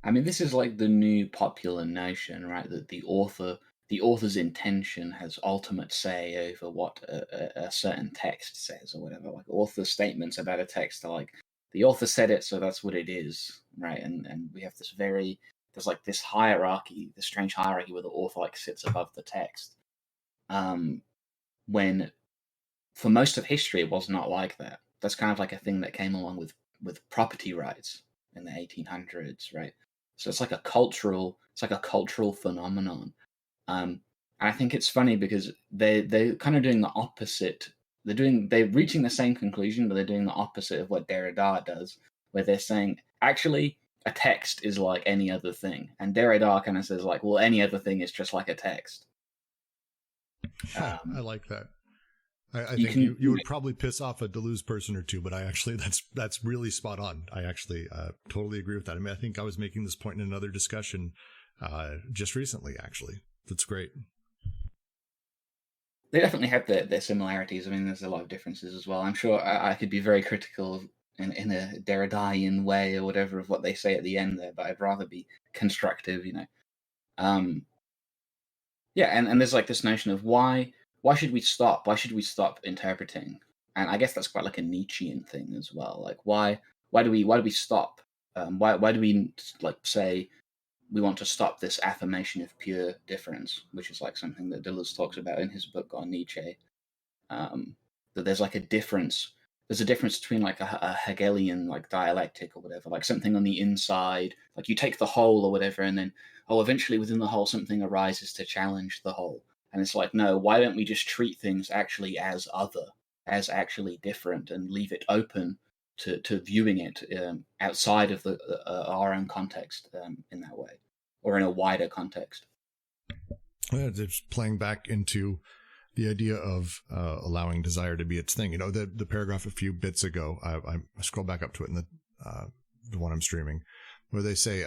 I mean, this is like the new popular notion, right? That the author's intention has ultimate say over what a certain text says or whatever. Like author statements about a text are like, the author said it, so that's what it is, right? And we have this there's like this hierarchy, this strange hierarchy where the author like sits above the text. When for most of history it was not like that. That's kind of like a thing that came along with property rights in the 1800s, right? So it's like a cultural phenomenon. And I think it's funny because they're kind of doing the opposite. They're reaching the same conclusion, but they're doing the opposite of what Derrida does, where they're saying actually a text is like any other thing, and Derrida kind of says like, well, any other thing is just like a text. I like that. I think you would probably piss off a Deleuze person or two, but I actually that's really spot on. I actually totally agree with that. I mean, I think I was making this point in another discussion just recently. Actually, that's great. They definitely have their similarities. I mean, there's a lot of differences as well. I'm sure I could be very critical in a Derridian way or whatever of what they say at the end there, but I'd rather be constructive, you know. Yeah, and there's like this notion of why should we stop? Why should we stop interpreting? And I guess that's quite like a Nietzschean thing as well. Like why do we stop? Why do we like say we want to stop this affirmation of pure difference, which is like something that Deleuze talks about in his book on Nietzsche. That there's like a difference. There's a difference between like a Hegelian like dialectic or whatever, like something on the inside, like you take the whole or whatever, and then eventually within the whole something arises to challenge the whole. And it's like, no, why don't we just treat things actually as other, as actually different, and leave it open to viewing it outside of our own context in that way, or in a wider context. It's playing back into the idea of allowing desire to be its thing. You know, the paragraph a few bits ago, I scroll back up to it in the one I'm streaming, where they say,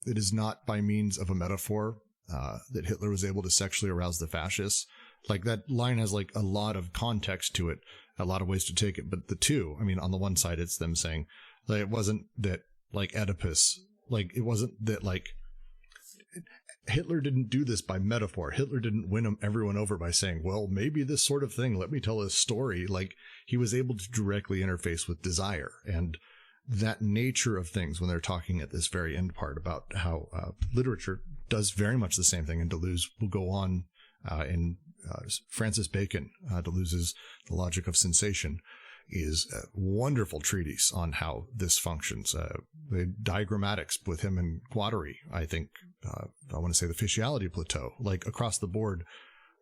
it is not by means of a metaphor that Hitler was able to sexually arouse the fascists. Like that line has like a lot of context to it, a lot of ways to take it. But the two, I mean, on the one side, it's them saying like, it wasn't that like Oedipus, like it wasn't that like Hitler didn't do this by metaphor. Hitler didn't win everyone over by saying, well, maybe this sort of thing, let me tell a story. Like he was able to directly interface with desire and that nature of things when they're talking at this very end part about how literature does very much the same thing. And Deleuze will go on in Francis Bacon, Deleuze's The Logic of Sensation, is a wonderful treatise on how this functions. The diagrammatics with him and Guattari, I think, I want to say the Faciality Plateau, like across the board,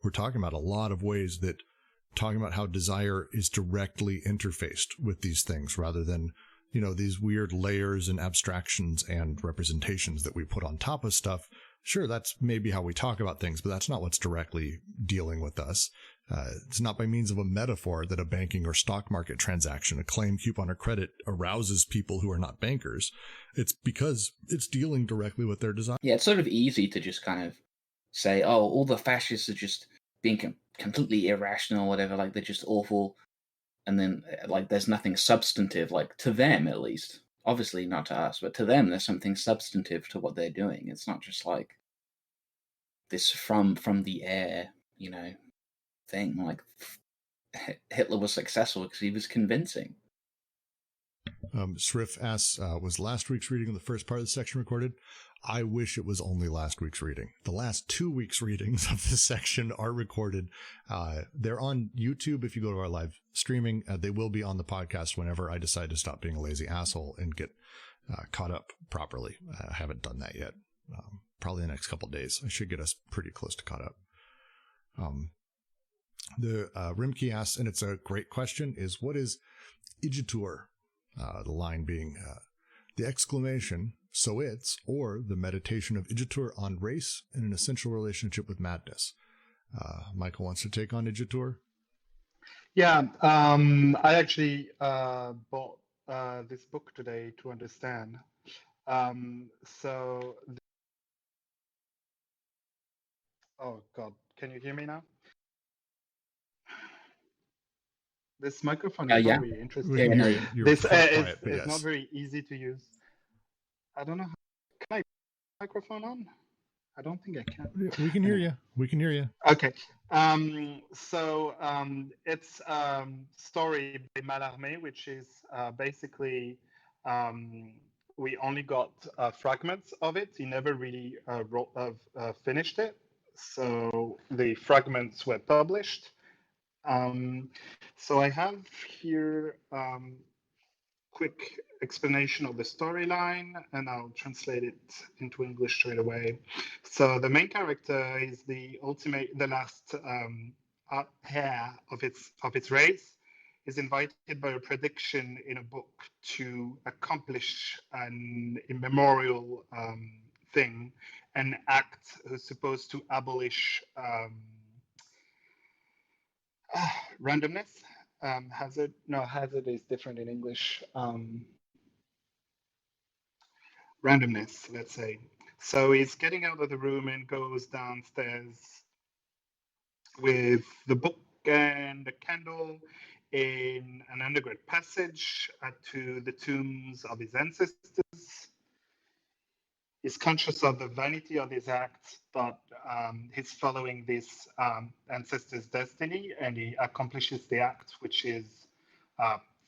we're talking about a lot of ways that talking about how desire is directly interfaced with these things rather than, you know, these weird layers and abstractions and representations that we put on top of stuff. Sure, that's maybe how we talk about things, but that's not what's directly dealing with us. It's not by means of a metaphor that a banking or stock market transaction, a claim, coupon, or credit arouses people who are not bankers. It's because it's dealing directly with their desire. Yeah, it's sort of easy to just kind of say, oh, all the fascists are just being completely irrational or whatever, like they're just awful. And then like there's nothing substantive, like to them at least. Obviously not to us, but to them there's something substantive to what they're doing. It's not just like this from the air, you know, thing. Like Hitler was successful because he was convincing. Sriff asks, was last week's reading of the first part of the section recorded? I wish it was only last week's reading. The last 2 weeks' readings of this section are recorded. They're on YouTube if you go to our live streaming. They will be on the podcast whenever I decide to stop being a lazy asshole and get caught up properly. I haven't done that yet. Probably the next couple of days. I should get us pretty close to caught up. The Rimke asks, and it's a great question, is what is igitur? The line being the exclamation, so it's, or the meditation of igitur on race in an essential relationship with madness. Michael wants to take on igitur. Yeah, I actually bought this book today to understand. Oh God, can you hear me now? This microphone is not very interesting. Yeah, This quiet, is yes. not very easy to use. I don't know how. Can I microphone on? I don't think I can. We can hear you. We can hear you. Okay. It's story by Mallarmé, which is basically we only got fragments of it. He never really finished it. So the fragments were published. So I have here quick explanation of the storyline, and I'll translate it into English straight away. So the main character is the last heir of its race, is invited by a prediction in a book to accomplish an immemorial thing, an act who's supposed to abolish randomness. Hazard is different in English. Randomness, let's say. So he's getting out of the room and goes downstairs with the book and a candle in an underground passage to the tombs of his ancestors. He's conscious of the vanity of his act, but he's following this ancestor's destiny, and he accomplishes the act, which is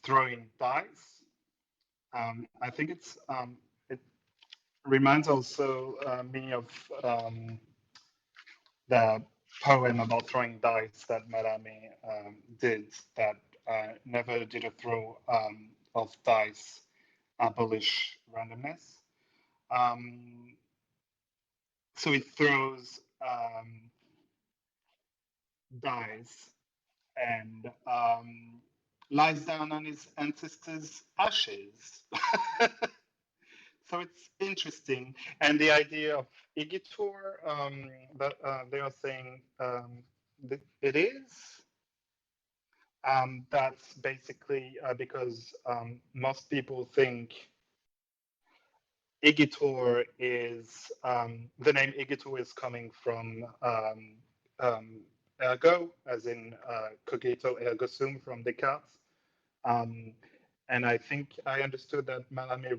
throwing dice. I think it reminds also me of the poem about throwing dice that Mallarmé did, that never did a throw of dice abolish randomness. So he throws dice and lies down on his ancestors' ashes. So it's interesting. And the idea of Igitur, that they are saying that it is. That's basically because most people think Igitur is, the name Igitur is coming from ergo, as in cogito ergo sum from Descartes. And I think I understood that Mallarmé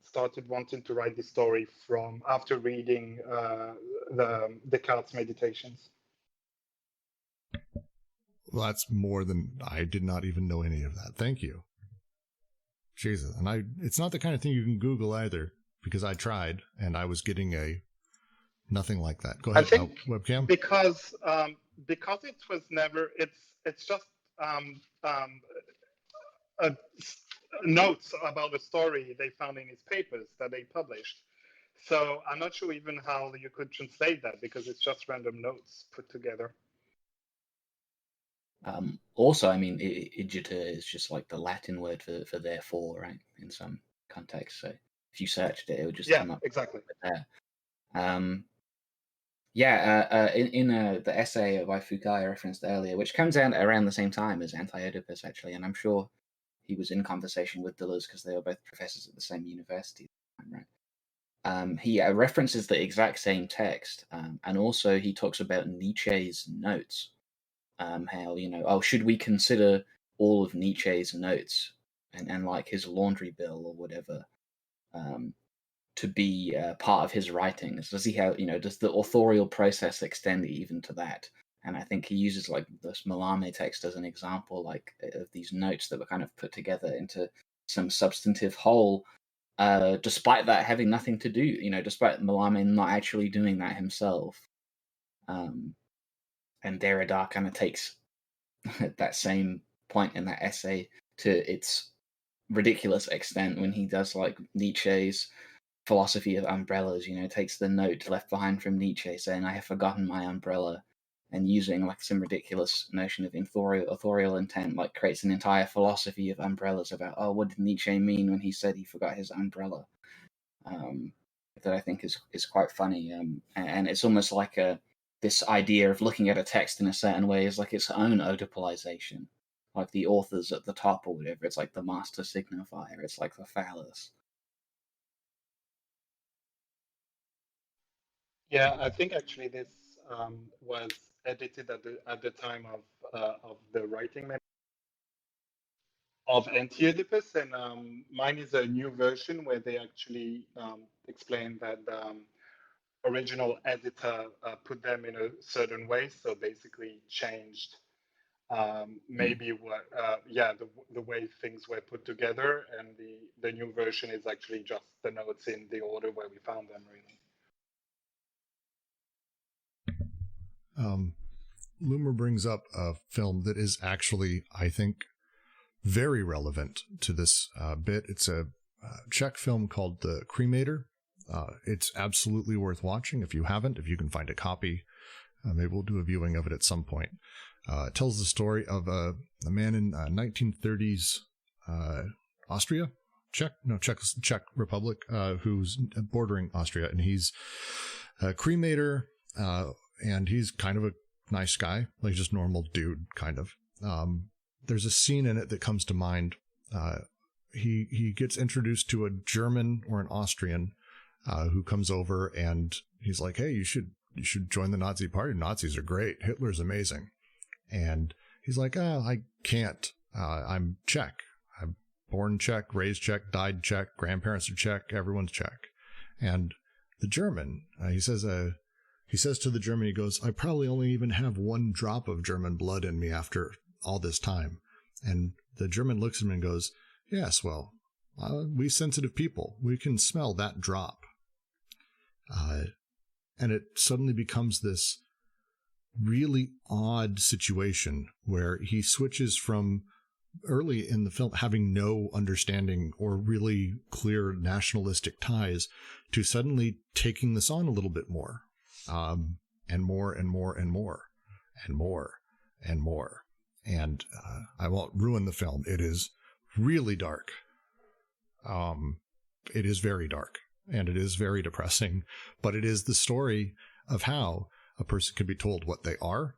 started wanting to write this story from after reading the Descartes' Meditations. Well, that's more than I did not even know any of that. Thank you. Jesus. And it's not the kind of thing you can Google either, because I tried and I was getting nothing like that. Go ahead, I think webcam. Because it was never, it's just notes about the story they found in his papers that they published. So I'm not sure even how you could translate that, because it's just random notes put together. Also, I mean, Igitur is just like the Latin word for therefore, right? In some context. So if you searched it, it would just come up exactly there. In the essay by Foucault I referenced earlier, which comes out around the same time as Anti-Oedipus, actually, and I'm sure he was in conversation with Deleuze because they were both professors at the same university, right? He references the exact same text, and also he talks about Nietzsche's notes. How, should we consider all of Nietzsche's notes and like his laundry bill or whatever to be part of his writings? Does he have, does the authorial process extend even to that? And I think he uses like this Mallarmé text as an example, like of these notes that were kind of put together into some substantive whole, despite that having nothing to do, despite Mallarmé not actually doing that himself. And Derrida kind of takes that same point in that essay to its ridiculous extent when he does like Nietzsche's philosophy of umbrellas, takes the note left behind from Nietzsche saying, I have forgotten my umbrella, and using like some ridiculous notion of authorial intent, like creates an entire philosophy of umbrellas about, what did Nietzsche mean when he said he forgot his umbrella? That I think is quite funny. And it's almost like this idea of looking at a text in a certain way is like its own Oedipalization, like the authors at the top or whatever. It's like the master signifier. It's like the phallus. Yeah, I think actually this was edited at the time of the writing of Anti-Oedipus, and mine is a new version where they actually explain that original editor put them in a certain way, so basically changed maybe what the way things were put together, and the new version is actually just the notes in the order where we found them, really. Loomer brings up a film that is actually, I think, very relevant to this bit. It's a Czech film called The Cremator. It's absolutely worth watching if you haven't, if you can find a copy. Maybe we'll do a viewing of it at some point. It tells the story of a man in 1930s Austria, Czech Republic, who's bordering Austria, and he's a cremator, and he's kind of a nice guy, like just normal dude, kind of. There's a scene in it that comes to mind. He gets introduced to a German or an Austrian who comes over, and he's like, "Hey, you should join the Nazi party. Nazis are great. Hitler's amazing." And he's like, "Oh, I can't. I'm Czech. I'm born Czech, raised Czech, died Czech. Grandparents are Czech. Everyone's Czech." And the German, he says to the German, he goes, "I probably only even have one drop of German blood in me after all this time." And the German looks at him and goes, "Yes, well, we sensitive people, we can smell that drop." And it suddenly becomes this really odd situation where he switches from early in the film having no understanding or really clear nationalistic ties to suddenly taking this on a little bit more, and more and more and more and more and more. And I won't ruin the film. It is really dark. It is very dark, and it is very depressing, but it is the story of how a person can be told what they are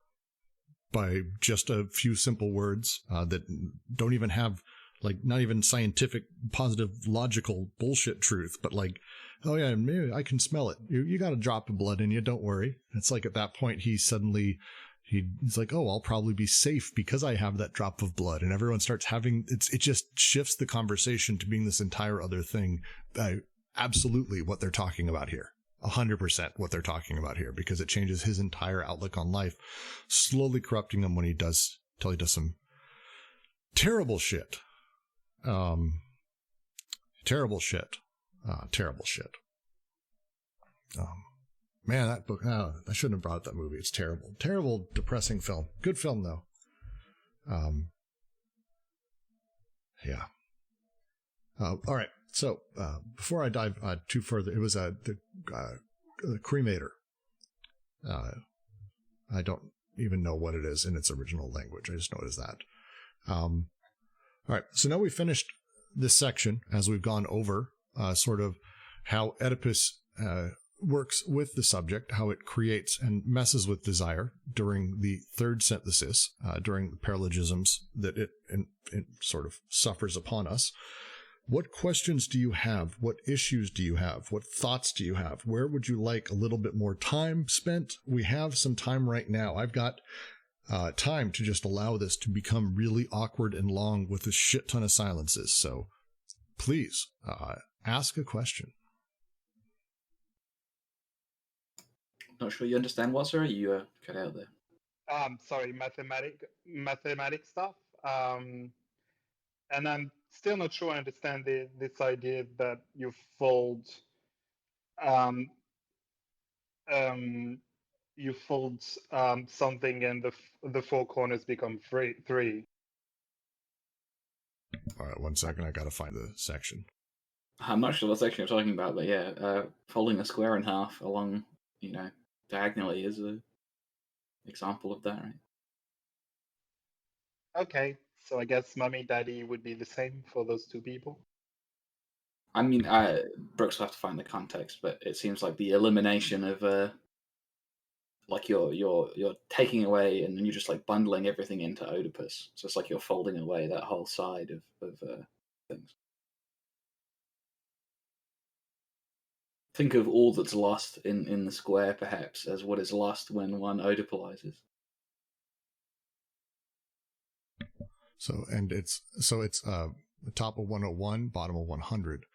by just a few simple words that don't even have, like, not even scientific, positive, logical bullshit truth, but like, "Oh yeah, maybe I can smell it. You got a drop of blood in you. Don't worry." It's like at that point, he's like, "Oh, I'll probably be safe because I have that drop of blood." And everyone starts having, it just shifts the conversation to being this entire other thing. Absolutely what they're talking about here. 100% what they're talking about here, because it changes his entire outlook on life, slowly corrupting him when he does, till he does some terrible shit. Terrible shit. Man, that book, I shouldn't have brought up that movie. It's terrible. Terrible, depressing film. Good film, though. Yeah. All right. So, before I dive too further, it was the cremator. I don't even know what it is in its original language. I just know it as that. All right. So now we finished this section as we've gone over sort of how Oedipus works with the subject, how it creates and messes with desire during the third synthesis, during the parallelisms that it sort of suffers upon us. What questions do you have? What issues do you have? What thoughts do you have? Where would you like a little bit more time spent? We have some time right now. I've got time to just allow this to become really awkward and long with a shit ton of silences. So please ask a question. Not sure you understand what, sir? You cut out there. Sorry, mathematic stuff. And I'm still not sure I understand this idea that you fold something and the four corners become three. All right, 1 second. I got to find the section. I'm not sure what section you're talking about, but yeah, folding a square in half along, diagonally is an example of that, right? Okay, so I guess mommy, daddy would be the same for those two people. I mean, Brooks will have to find the context, but it seems like the elimination of like you're taking away and then you're just like bundling everything into Oedipus. So it's like you're folding away that whole side of things. Think of all that's lost in the square, perhaps, as what is lost when one Oedipalizes. So it's the top of 101, bottom of 100.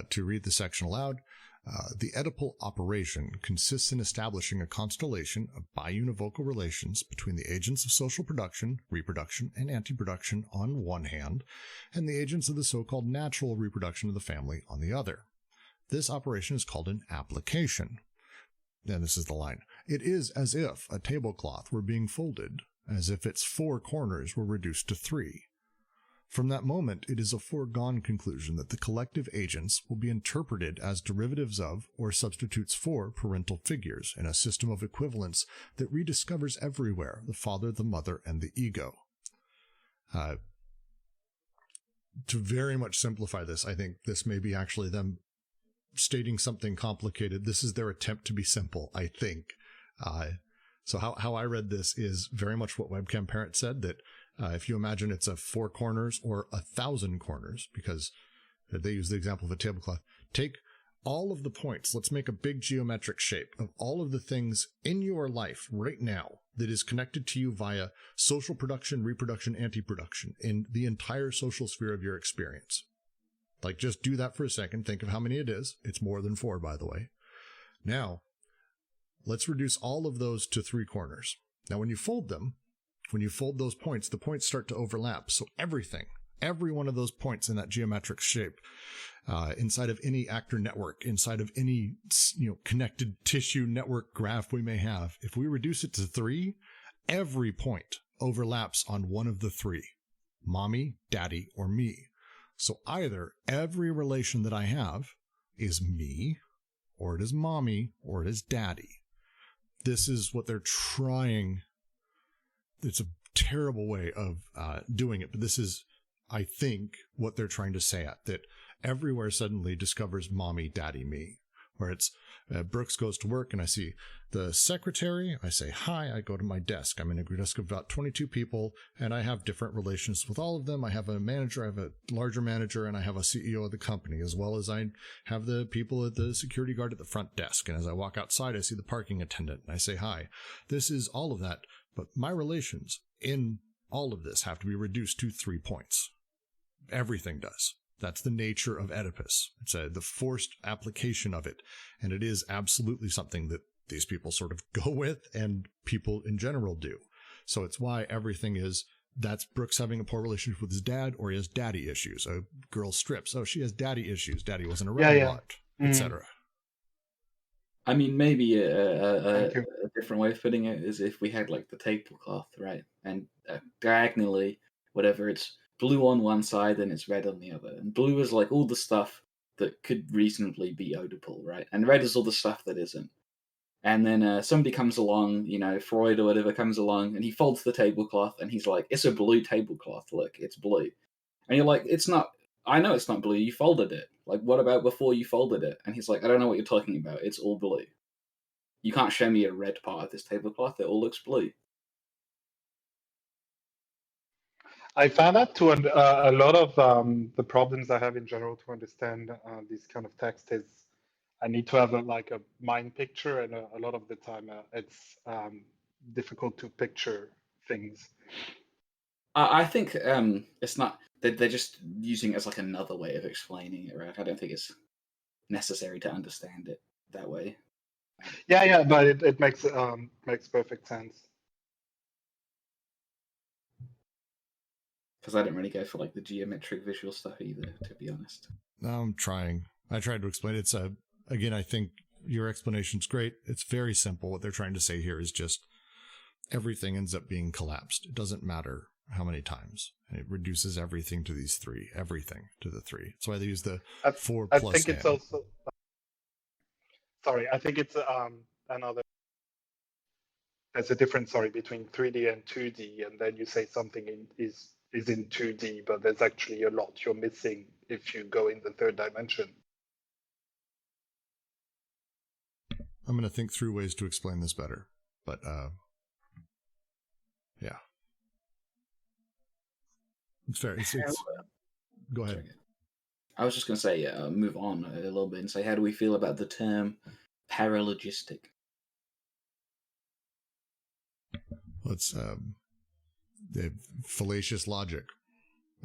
To read the section aloud, The Oedipal operation consists in establishing a constellation of biunivocal relations between the agents of social production, reproduction, and anti-production on one hand, and the agents of the so-called natural reproduction of the family on the other. This operation is called an application. And this is the line. It is as if a tablecloth were being folded, as if its 4 corners were reduced to 3. From that moment, it is a foregone conclusion that the collective agents will be interpreted as derivatives of or substitutes for parental figures in a system of equivalence that rediscovers everywhere the father, the mother, and the ego. To very much simplify this, I think this may be actually them stating something complicated. This is their attempt to be simple, I think. So how I read this is very much what Webcam Parent said, that if you imagine it's a 4 corners or 1,000 corners, because they use the example of a tablecloth, take all of the points. Let's make a big geometric shape of all of the things in your life right now that is connected to you via social production, reproduction, anti-production in the entire social sphere of your experience. Like, just do that for a second. Think of how many it is. It's more than 4, by the way. Now, let's reduce all of those to 3 corners. Now, when you fold them, when you fold those points, the points start to overlap. So everything, every one of those points in that geometric shape, inside of any actor network, inside of any connected tissue network graph we may have, if we reduce it to 3, every point overlaps on one of the 3, mommy, daddy, or me. So either every relation that I have is me, or it is mommy, or it is daddy. This is what they're trying. It's a terrible way of doing it, but this is, I think, what they're trying to say that everywhere suddenly discovers mommy, daddy, me. Where it's Brooks goes to work and I see the secretary, I say hi, I go to my desk. I'm in a desk of about 22 people and I have different relations with all of them. I have a manager, I have a larger manager, and I have a CEO of the company, as well as I have the people at the security guard at the front desk. And as I walk outside, I see the parking attendant and I say hi. This is all of that. But my relations in all of this have to be reduced to 3 points. Everything does. That's the nature of Oedipus. It's the forced application of it. And it is absolutely something that these people sort of go with and people in general do. So it's why everything is, that's Brooks having a poor relationship with his dad, or he has daddy issues. A girl strips. Oh, she has daddy issues. Daddy wasn't around a lot, etc. I mean, maybe a different way of putting it is if we had like the tablecloth, right? And diagonally, whatever, it's blue on one side and it's red on the other. And blue is like all the stuff that could reasonably be Oedipal, right? And red is all the stuff that isn't. And then somebody comes along, Freud or whatever comes along, and he folds the tablecloth and he's like, it's a blue tablecloth, look, it's blue. And you're like, it's not, I know it's not blue, you folded it. Like, what about before you folded it? And he's like, I don't know what you're talking about, it's all blue. You can't show me a red part of this tablecloth, it all looks blue. I found that to a lot of the problems I have in general to understand this kind of text is I need to have a mind picture, and a lot of the time it's difficult to picture things. I think it's not, they're just using it as like another way of explaining it, right? I don't think it's necessary to understand it that way. Yeah, but it makes perfect sense. Because I don't really go for like the geometric visual stuff either, to be honest. No, I'm trying. I tried to explain it. It's again, I think your explanation's great. It's very simple. What they're trying to say here is just everything ends up being collapsed. It doesn't matter how many times. And it reduces everything to these 3. Everything to the 3. That's why they use the 4 plus. I think it's also. Sorry, I think it's another. There's a difference, between 3D and 2D, and then you say something is in 2D, but there's actually a lot you're missing if you go in the 3rd dimension. I'm going to think through ways to explain this better, but yeah. It's fair. Go ahead. I was just going to say, move on a little bit and say, how do we feel about the term paralogistic? Well, it's the fallacious logic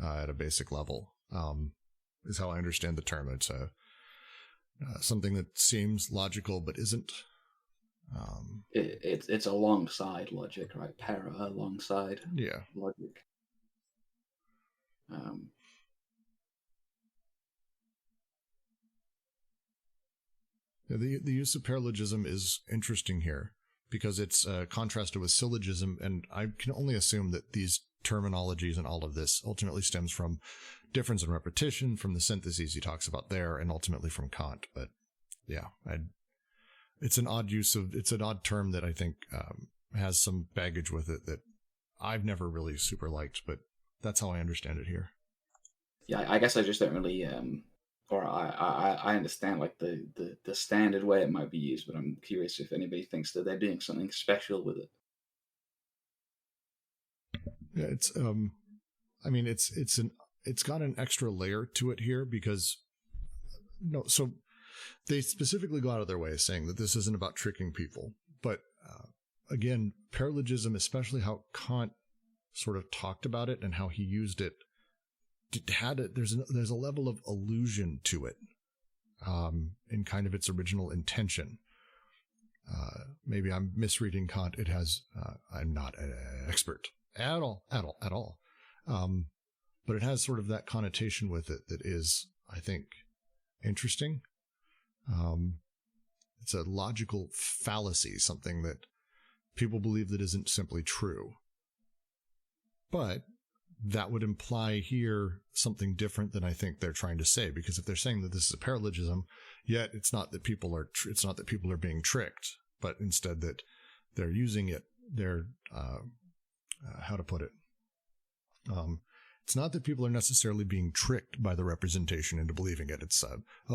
at a basic level is how I understand the term. It's something that seems logical but isn't. It's alongside logic, right? Alongside Yeah. logic. The use of paralogism is interesting here because it's contrasted with syllogism, and I can only assume that these terminologies and all of this ultimately stems from difference in repetition, from the syntheses he talks about there, and ultimately from Kant. But yeah, it's an odd term that I think has some baggage with it that I've never really super liked, but that's how I understand it here. Yeah, I guess I just don't really, or I understand like the standard way it might be used, but I'm curious if anybody thinks that they're doing something special with it. Yeah, it's got an extra layer to it here because so they specifically go out of their way saying that this isn't about tricking people, but again, paralogism, especially how Kant sort of talked about it and how he used it, there's a level of allusion to it in kind of its original intention. Maybe I'm misreading Kant. I'm not an expert at all. But it has sort of that connotation with it that is, I think, interesting. It's a logical fallacy, something that people believe that isn't simply true. But that would imply here something different than I think they're trying to say, because if they're saying that this is a paralogism, yet it's not that people are being tricked, but instead that they're using it. They're how to put it? It's not that people are necessarily being tricked by the representation into believing it. It's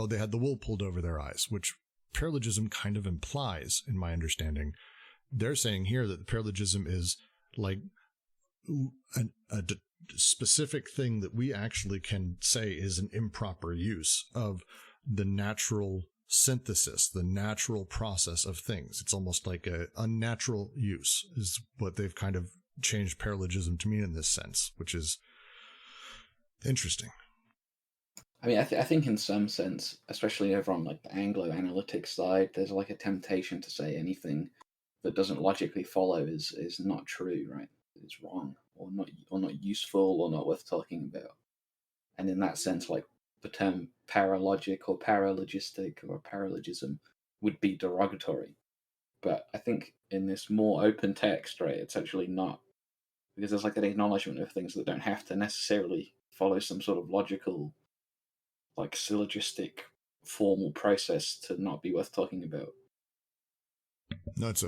they had the wool pulled over their eyes, which paralogism kind of implies, in my understanding. They're saying here that the paralogism is like a specific thing that we actually can say is an improper use of the natural synthesis, the natural process of things. It's almost like a unnatural use is what they've kind of changed paralogism to mean in this sense, which is interesting. I mean, I think in some sense, especially over on like the Anglo-analytic side, there's like a temptation to say anything that doesn't logically follow is not true, right? It's wrong or not useful or not worth talking about. And in that sense, like the term paralogic or paralogistic or paralogism would be derogatory. But I think in this more open text, right, it's actually not, because there's like an acknowledgement of things that don't have to necessarily follow some sort of logical, like syllogistic, formal process to not be worth talking about. No, it's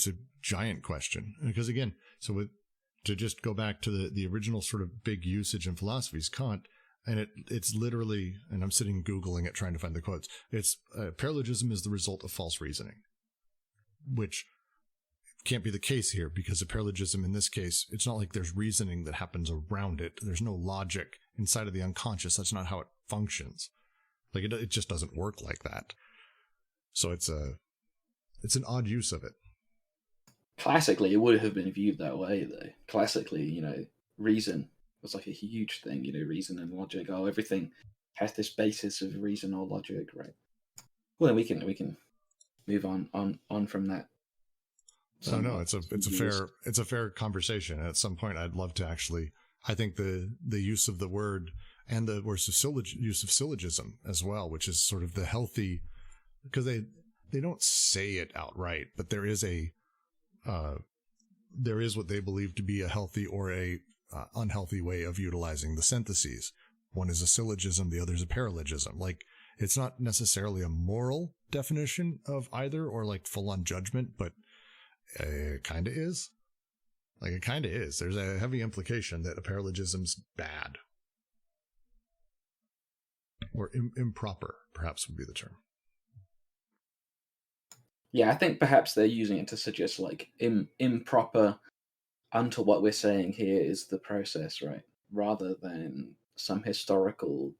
a giant question, because again, to just go back to the original sort of big usage in philosophy is Kant, and it's literally, and I'm sitting Googling it trying to find the quotes. It's paralogism is the result of false reasoning, which can't be the case here, because a paralogism in this case, it's not like there's reasoning that happens around it. There's no logic inside of the unconscious. That's not how it functions. Like it just doesn't work like that. So it's an odd use of it. Classically, it would have been viewed that way, though. Classically, reason was like a huge thing, reason and logic. Oh, everything has this basis of reason or logic, right? Well, then we can move on from that. So no, it's a fair conversation. And at some point, I'd love to actually. I think the use of the word and the use of syllogism as well, which is sort of the healthy, because they don't say it outright, but there is what they believe to be a healthy or a unhealthy way of utilizing the syntheses. One is a syllogism, the other is a paralogism. Like, it's not necessarily a moral definition of either or like full-on judgment, but it kind of is. Like, it kind of is. There's a heavy implication that a paralogism's bad. Or improper, perhaps would be the term. Yeah, I think perhaps they're using it to suggest like improper unto what we're saying here is the process, right? Rather than some historical,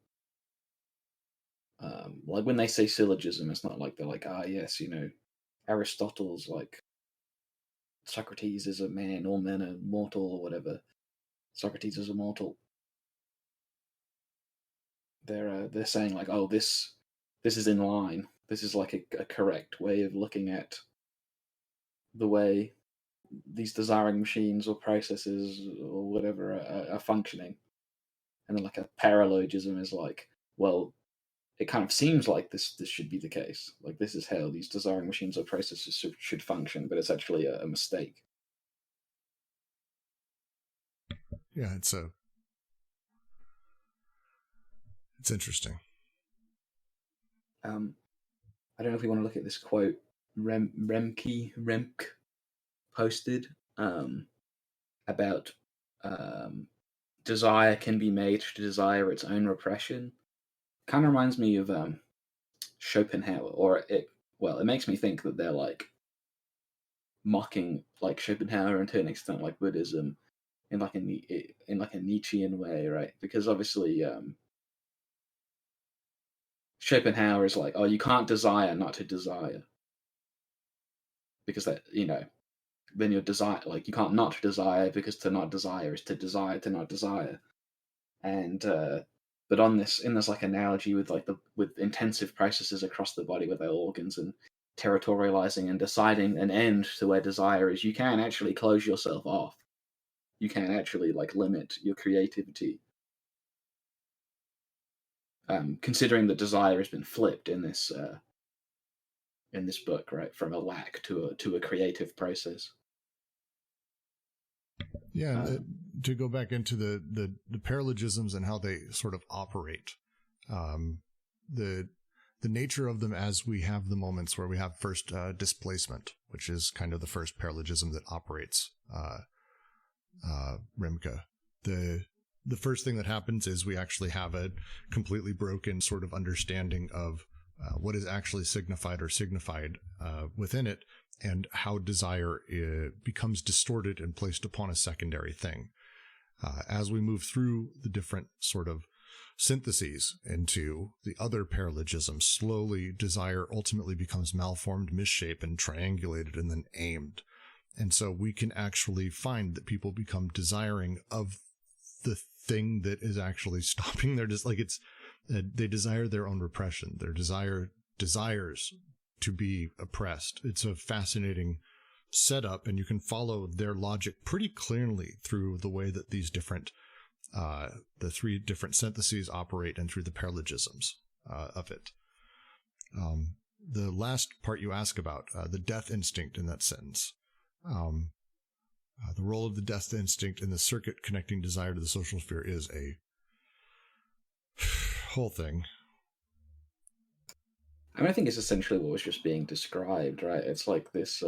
like when they say syllogism, it's not like they're like, yes, Aristotle's like Socrates is a man, all men are mortal or whatever. Socrates is immortal. They're saying like, this this is in line. This is like a correct way of looking at the way these desiring machines or processes or whatever are functioning. And then like a parallelism is like, well, it kind of seems like this should be the case. Like this is how these desiring machines or processes should function, but it's actually a mistake. Yeah, it's interesting. I don't know if we want to look at this quote Remke posted about desire can be made to desire its own repression. Kind of reminds me of Schopenhauer, or it makes me think that they're like mocking like Schopenhauer and to an extent like Buddhism in like a Nietzschean way, right? Because obviously Schopenhauer is like, oh, you can't desire not to desire, because that, you know, then you're desire, like you can't not desire, because to not desire is to desire to not desire. And but in this like analogy with like with intensive processes across the body with our organs and territorializing and deciding an end to where desire is, you can actually close yourself off. You can actually like limit your creativity. Considering that desire has been flipped in this book, right, from a lack to a creative process. Yeah, to go back into the paralogisms and how they sort of operate, the nature of them as we have the moments where we have first displacement, which is kind of the first paralogism that operates Rimke. The first thing that happens is we actually have a completely broken sort of understanding of what is actually signified within it, and how desire becomes distorted and placed upon a secondary thing. As we move through the different sort of syntheses into the other paralogisms, slowly desire ultimately becomes malformed, misshapen, triangulated, and then aimed. And so we can actually find that people become desiring of the thing that is actually stopping their they desire their own repression. Their desires to be oppressed. It's a fascinating setup, and you can follow their logic pretty clearly through the way that these different the three different syntheses operate and through the paralogisms of it. The last part you ask about, the death instinct in that sentence. The role of the death instinct in the circuit connecting desire to the social sphere is a whole thing. I mean, I think it's essentially what was just being described, right? It's like this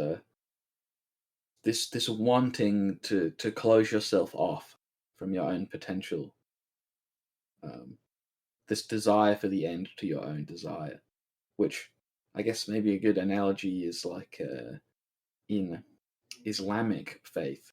this wanting to close yourself off from your own potential. This desire for the end to your own desire, which I guess maybe a good analogy is like in Islamic faith.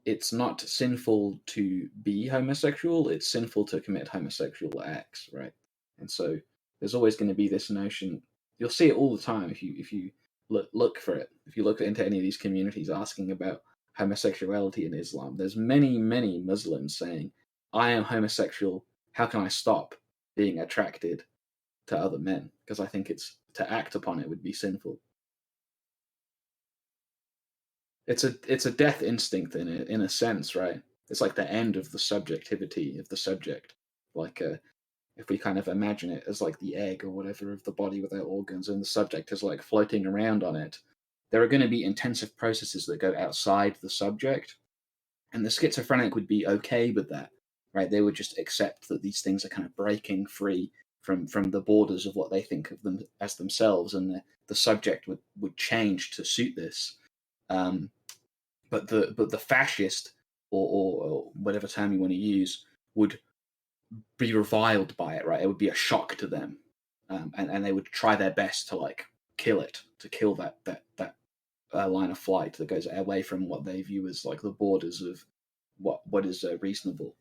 It's not sinful to be homosexual, it's sinful to commit homosexual acts, right? And so there's always going to be this notion, you'll see it all the time if you look for it. If you look into any of these communities asking about homosexuality in Islam, there's many Muslims saying, I am homosexual, how can I stop being attracted to other men? Because I think it's to act upon it would be sinful. It's a death instinct in a sense, right? It's like the end of the subjectivity of the subject. Like if we kind of imagine it as like the egg or whatever of the body without organs, and the subject is like floating around on it, there are going to be intensive processes that go outside the subject, and the schizophrenic would be okay with that, right? They would just accept that these things are kind of breaking free from the borders of what they think of them as themselves, and the subject would change to suit this. But the fascist or whatever term you want to use would be reviled by it, right? It would be a shock to them, and they would try their best to like kill it, to kill that line of flight that goes away from what they view as like the borders of what is reasonable.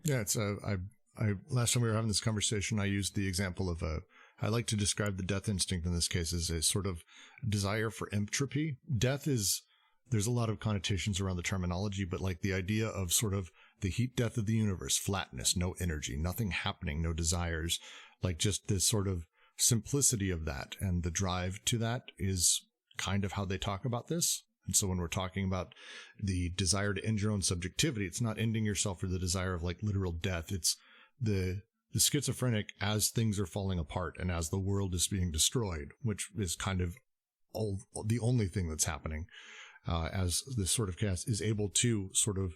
Yeah, it's I last time we were having this conversation, I used the example of I like to describe the death instinct in this case as a sort of desire for entropy. Death is, there's a lot of connotations around the terminology, but like the idea of sort of the heat death of the universe, flatness, no energy, nothing happening, no desires, like just this sort of simplicity of that. And the drive to that is kind of how they talk about this. And so when we're talking about the desire to end your own subjectivity, it's not ending yourself for the desire of like literal death. It's the schizophrenic as things are falling apart and as the world is being destroyed, which is kind of the only thing that's happening, as this sort of cast is able to sort of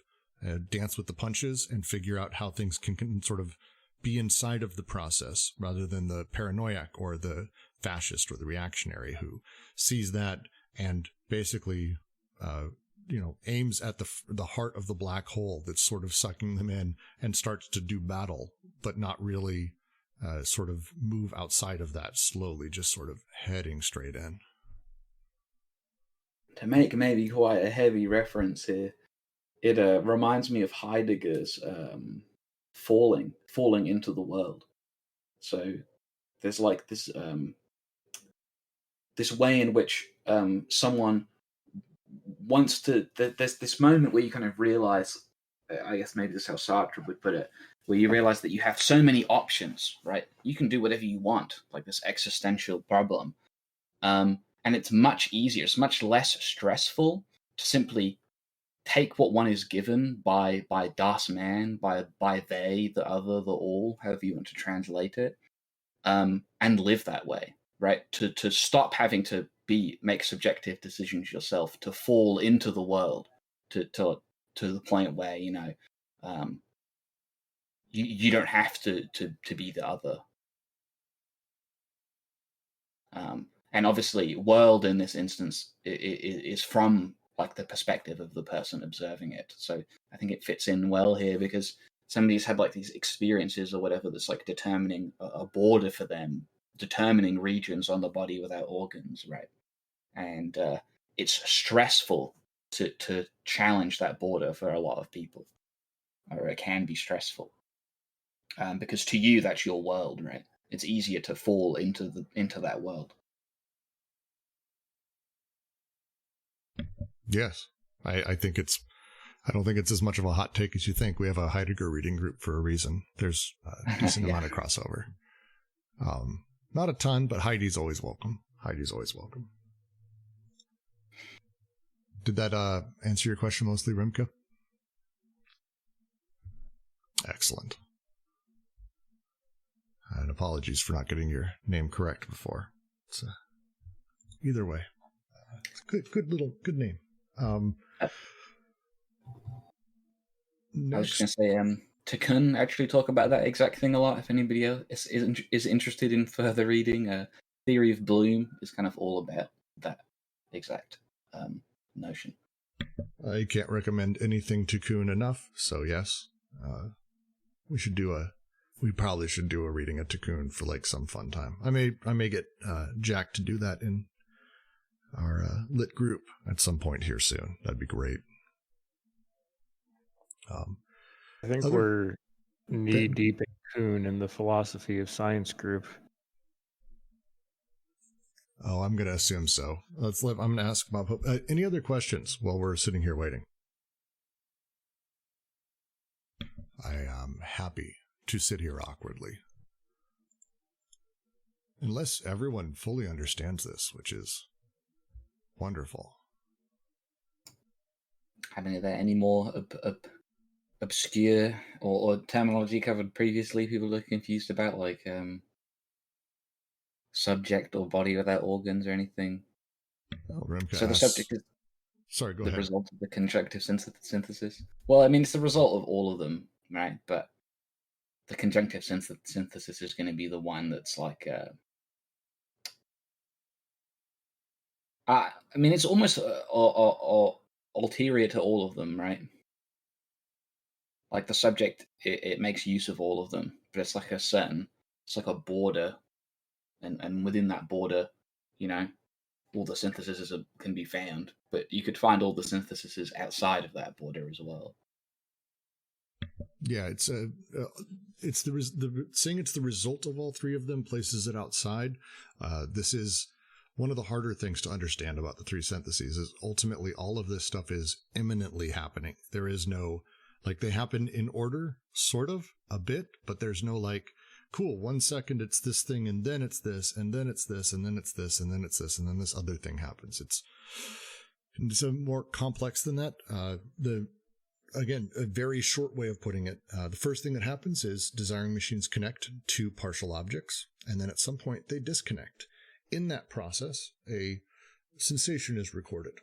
dance with the punches and figure out how things can sort of be inside of the process rather than the paranoiac or the fascist or the reactionary who sees that and basically, aims at the heart of the black hole that's sort of sucking them in and starts to do battle, but not really sort of move outside of that slowly, just sort of heading straight in. To make maybe quite a heavy reference here, it reminds me of Heidegger's falling into the world. So there's like this this way in which someone wants to. There's this moment where you kind of realize, I guess maybe this is how Sartre would put it, where you realize that you have so many options, right? You can do whatever you want, like this existential problem. And it's much easier, it's much less stressful to simply take what one is given by das Man, by they, the other, the all, however you want to translate it, and live that way, right? To stop having to make subjective decisions yourself, to fall into the world, to the point where you don't have to be the other. And obviously, world in this instance is from like the perspective of the person observing it. So I think it fits in well here because somebody's had like these experiences or whatever that's like determining a border for them, determining regions on the body without organs, right? And it's stressful to challenge that border for a lot of people, or it can be stressful because to you that's your world, right? It's easier to fall into that world. Yes, I think I don't think it's as much of a hot take as you think. We have a Heidegger reading group for a reason. There's a decent amount of crossover. Not a ton, but Heidi's always welcome. Did that answer your question mostly, Rimka? Excellent. And apologies for not getting your name correct before. So, either way, good name. I was just going to say, Tikkun actually talk about that exact thing a lot. If anybody else is interested in further reading, Theory of Bloom is kind of all about that exact notion. I can't recommend anything Tikkun enough, so yes, we probably should do a reading of Tikkun for like some fun time. I may get Jack to do that in our lit group at some point here soon. That'd be great. I think we're knee deep in Kuhn in the philosophy of science group. Oh, I'm going to assume so. I'm going to ask Bob Hope. Any other questions while we're sitting here waiting? I am happy to sit here awkwardly. Unless everyone fully understands this, which is wonderful. I mean, are there any more obscure or terminology covered previously people are confused about, like subject or body without organs or anything? Oh, Remke so the subject is go the ahead. result of the conjunctive synthesis. Well, I mean, it's the result of all of them, right? But the conjunctive synthesis is going to be the one that's like... I mean, it's almost ulterior to all of them, right? Like the subject, it makes use of all of them, but it's like a border, and within that border, all the syntheses can be found, but you could find all the syntheses outside of that border as well. Yeah, it's saying it's the result of all three of them places it outside. This is one of the harder things to understand about the three syntheses. Is ultimately all of this stuff is imminently happening. There is no Like they happen in order, sort of, a bit, but there's no like, cool, 1 second it's this thing, and then it's this, and then it's this, and then it's this, and then it's this, and then this other thing happens. It's more complex than that. Again, a very short way of putting it. The first thing that happens is desiring machines connect to partial objects, and then at some point they disconnect. In that process, a sensation is recorded.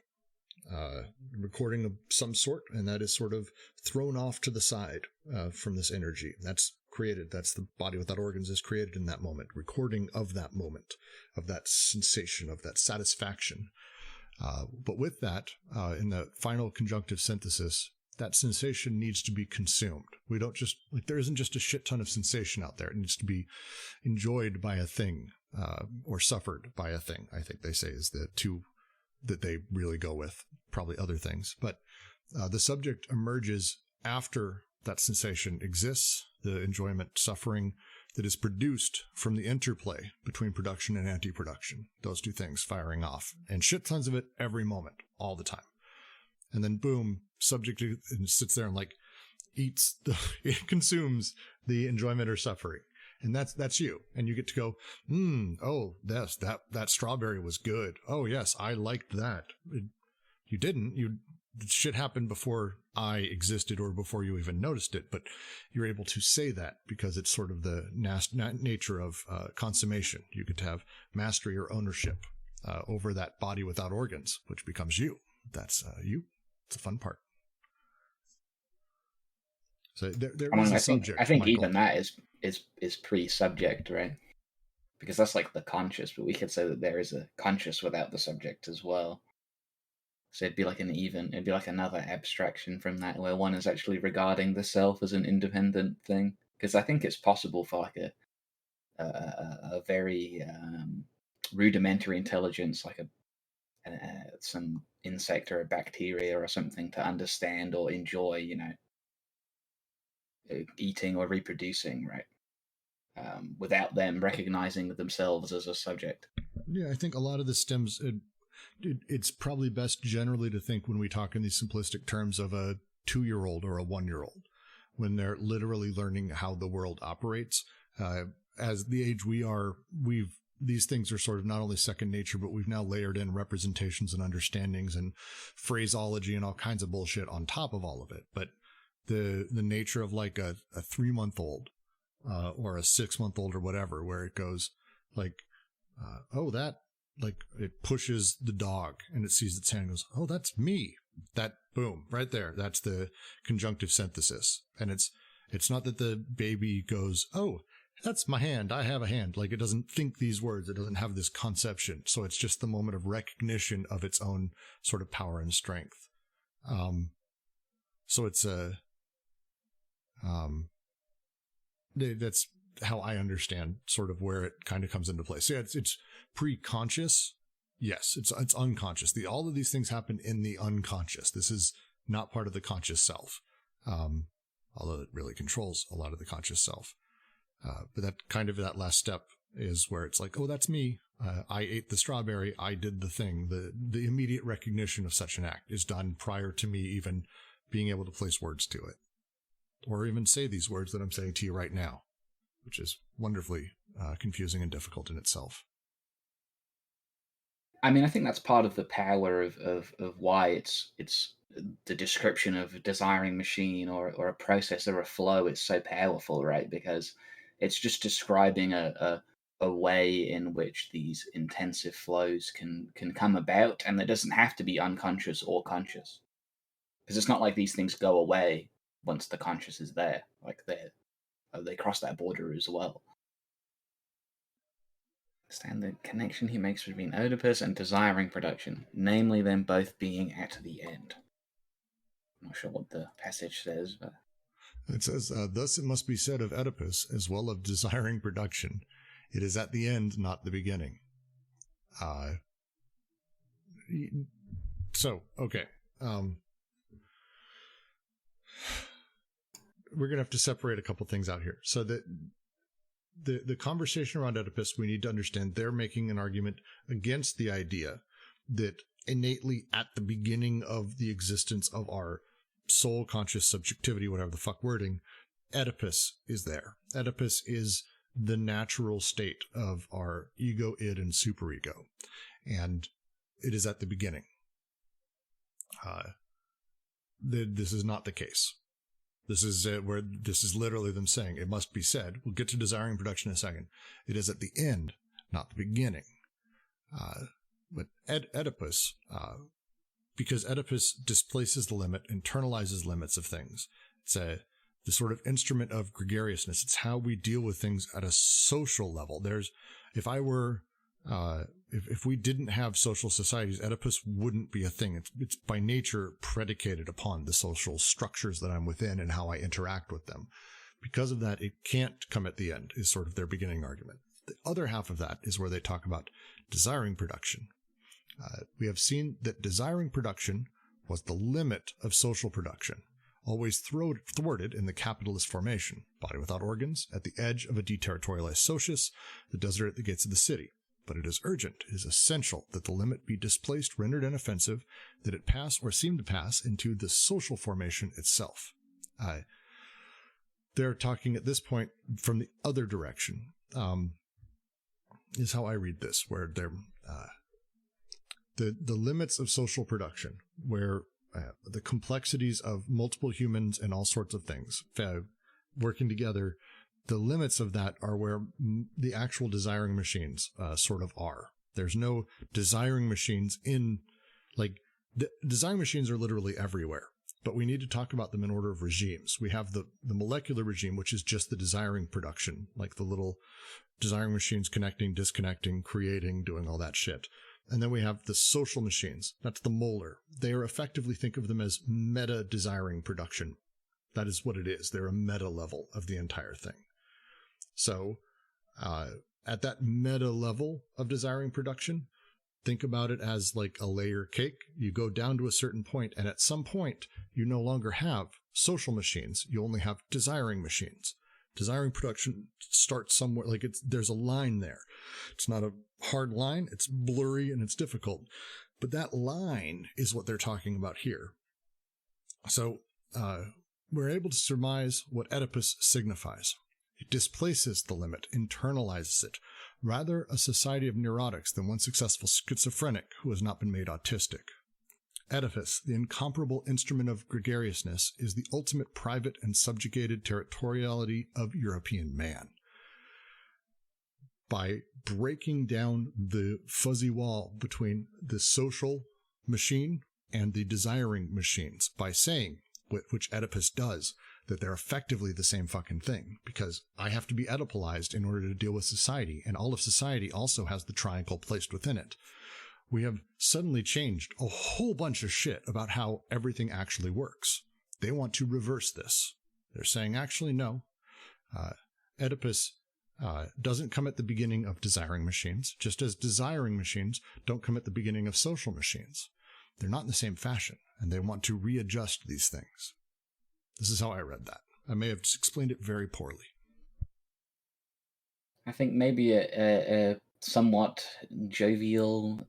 Recording of some sort, and that is sort of thrown off to the side from this energy. That's created. That's the body without organs is created in that moment. Recording of that moment, of that sensation, of that satisfaction. But with that, in the final conjunctive synthesis, that sensation needs to be consumed. We don't just, like, there isn't just a shit ton of sensation out there. It needs to be enjoyed by a thing, or suffered by a thing, I think they say is the two that they really go with, probably other things. But the subject emerges after that sensation exists, the enjoyment, suffering that is produced from the interplay between production and anti-production, those two things firing off, and shit tons of it every moment, all the time. And then boom, subject sits there and like it consumes the enjoyment or suffering. And that's you. And you get to go, oh, yes, that strawberry was good. Oh, yes, I liked that. You didn't. Shit happened before I existed or before you even noticed it. But you're able to say that because it's sort of the nature of consummation. You get to have mastery or ownership over that body without organs, which becomes you. That's you. It's a fun part. So there is a subject. I think Michael. even that is pre-subject, right? Because that's like the conscious, but we could say that there is a conscious without the subject as well. So it'd be like another abstraction from that, where one is actually regarding the self as an independent thing. Because I think it's possible for like a very rudimentary intelligence, like some insect or a bacteria or something, to understand or enjoy, eating or reproducing, right? Without them recognizing themselves as a subject. Yeah, I think a lot of this stems. It's probably best generally to think when we talk in these simplistic terms of a 2-year-old or a 1-year-old, when they're literally learning how the world operates. As the age we are, these things are sort of not only second nature, but we've now layered in representations and understandings and phraseology and all kinds of bullshit on top of all of it. But the nature of like a 3-month-old or a 6-month-old or whatever, where it goes like, it pushes the dog and it sees its hand and goes, oh, that's me. That boom, right there. That's the conjunctive synthesis. And it's not that the baby goes, oh, that's my hand. I have a hand. Like, it doesn't think these words. It doesn't have this conception. So it's just the moment of recognition of its own sort of power and strength. So it's that's how I understand sort of where it kind of comes into play. So yeah, it's pre-conscious. Yes, it's unconscious. All of these things happen in the unconscious. This is not part of the conscious self, although it really controls a lot of the conscious self. But that last step is where it's like, oh, that's me. I ate the strawberry. I did the thing. The immediate recognition of such an act is done prior to me even being able to place words to it, or even say these words that I'm saying to you right now, which is wonderfully confusing and difficult in itself. I mean, I think that's part of the power of why it's the description of a desiring machine or a process or a flow is so powerful, right? Because it's just describing a way in which these intensive flows can come about, and it doesn't have to be unconscious or conscious, because it's not like these things go away once the conscious is there. Like they cross that border as well. Understand the connection he makes between Oedipus and desiring production, namely them both being at the end. I'm not sure what the passage says, but it says, thus it must be said of Oedipus, as well of desiring production, it is at the end, not the beginning. So, okay. We're going to have to separate a couple things out here. So that the conversation around Oedipus, we need to understand they're making an argument against the idea that innately at the beginning of the existence of our soul, conscious subjectivity, whatever the fuck wording, Oedipus is there. Oedipus is the natural state of our ego, id, and superego. And it is at the beginning. This is not the case. This is where this is literally them saying, it must be said. We'll get to desiring production in a second. It is at the end, not the beginning. But Oedipus, because Oedipus displaces the limit, internalizes limits of things. It's the sort of instrument of gregariousness. It's how we deal with things at a social level. If we didn't have social societies, Oedipus wouldn't be a thing. It's by nature predicated upon the social structures that I'm within and how I interact with them. Because of that, it can't come at the end, is sort of their beginning argument. The other half of that is where they talk about desiring production. We have seen that desiring production was the limit of social production, always thwarted in the capitalist formation, body without organs, at the edge of a deterritorialized socius, the desert at the gates of the city. But it is urgent, it is essential that the limit be displaced, rendered inoffensive, that it pass or seem to pass into the social formation itself. They're talking at this point from the other direction, is how I read this, where they're the limits of social production, where the complexities of multiple humans and all sorts of things working together, the limits of that are where the actual desiring machines sort of are. There's no desiring machines the desiring machines are literally everywhere, but we need to talk about them in order of regimes. We have the molecular regime, which is just the desiring production, like the little desiring machines connecting, disconnecting, creating, doing all that shit. And then we have the social machines. That's the molar. They are effectively, think of them as meta desiring production. That is what it is. They're a meta level of the entire thing. So at that meta level of desiring production, think about it as like a layer cake. You go down to a certain point, and at some point, you no longer have social machines. You only have desiring machines. Desiring production starts somewhere, there's a line there. It's not a hard line. It's blurry and it's difficult. But that line is what they're talking about here. So we're able to surmise what Oedipus signifies. It displaces the limit, internalizes it. Rather a society of neurotics than one successful schizophrenic who has not been made autistic. Oedipus, the incomparable instrument of gregariousness, is the ultimate private and subjugated territoriality of European man. By breaking down the fuzzy wall between the social machine and the desiring machines, by saying, which Oedipus does, that they're effectively the same fucking thing, because I have to be Oedipalized in order to deal with society, and all of society also has the triangle placed within it. We have suddenly changed a whole bunch of shit about how everything actually works. They want to reverse this. They're saying, actually, no. Oedipus doesn't come at the beginning of desiring machines, just as desiring machines don't come at the beginning of social machines. They're not in the same fashion, and they want to readjust these things. This is how I read that. I may have explained it very poorly. I think maybe a somewhat jovial,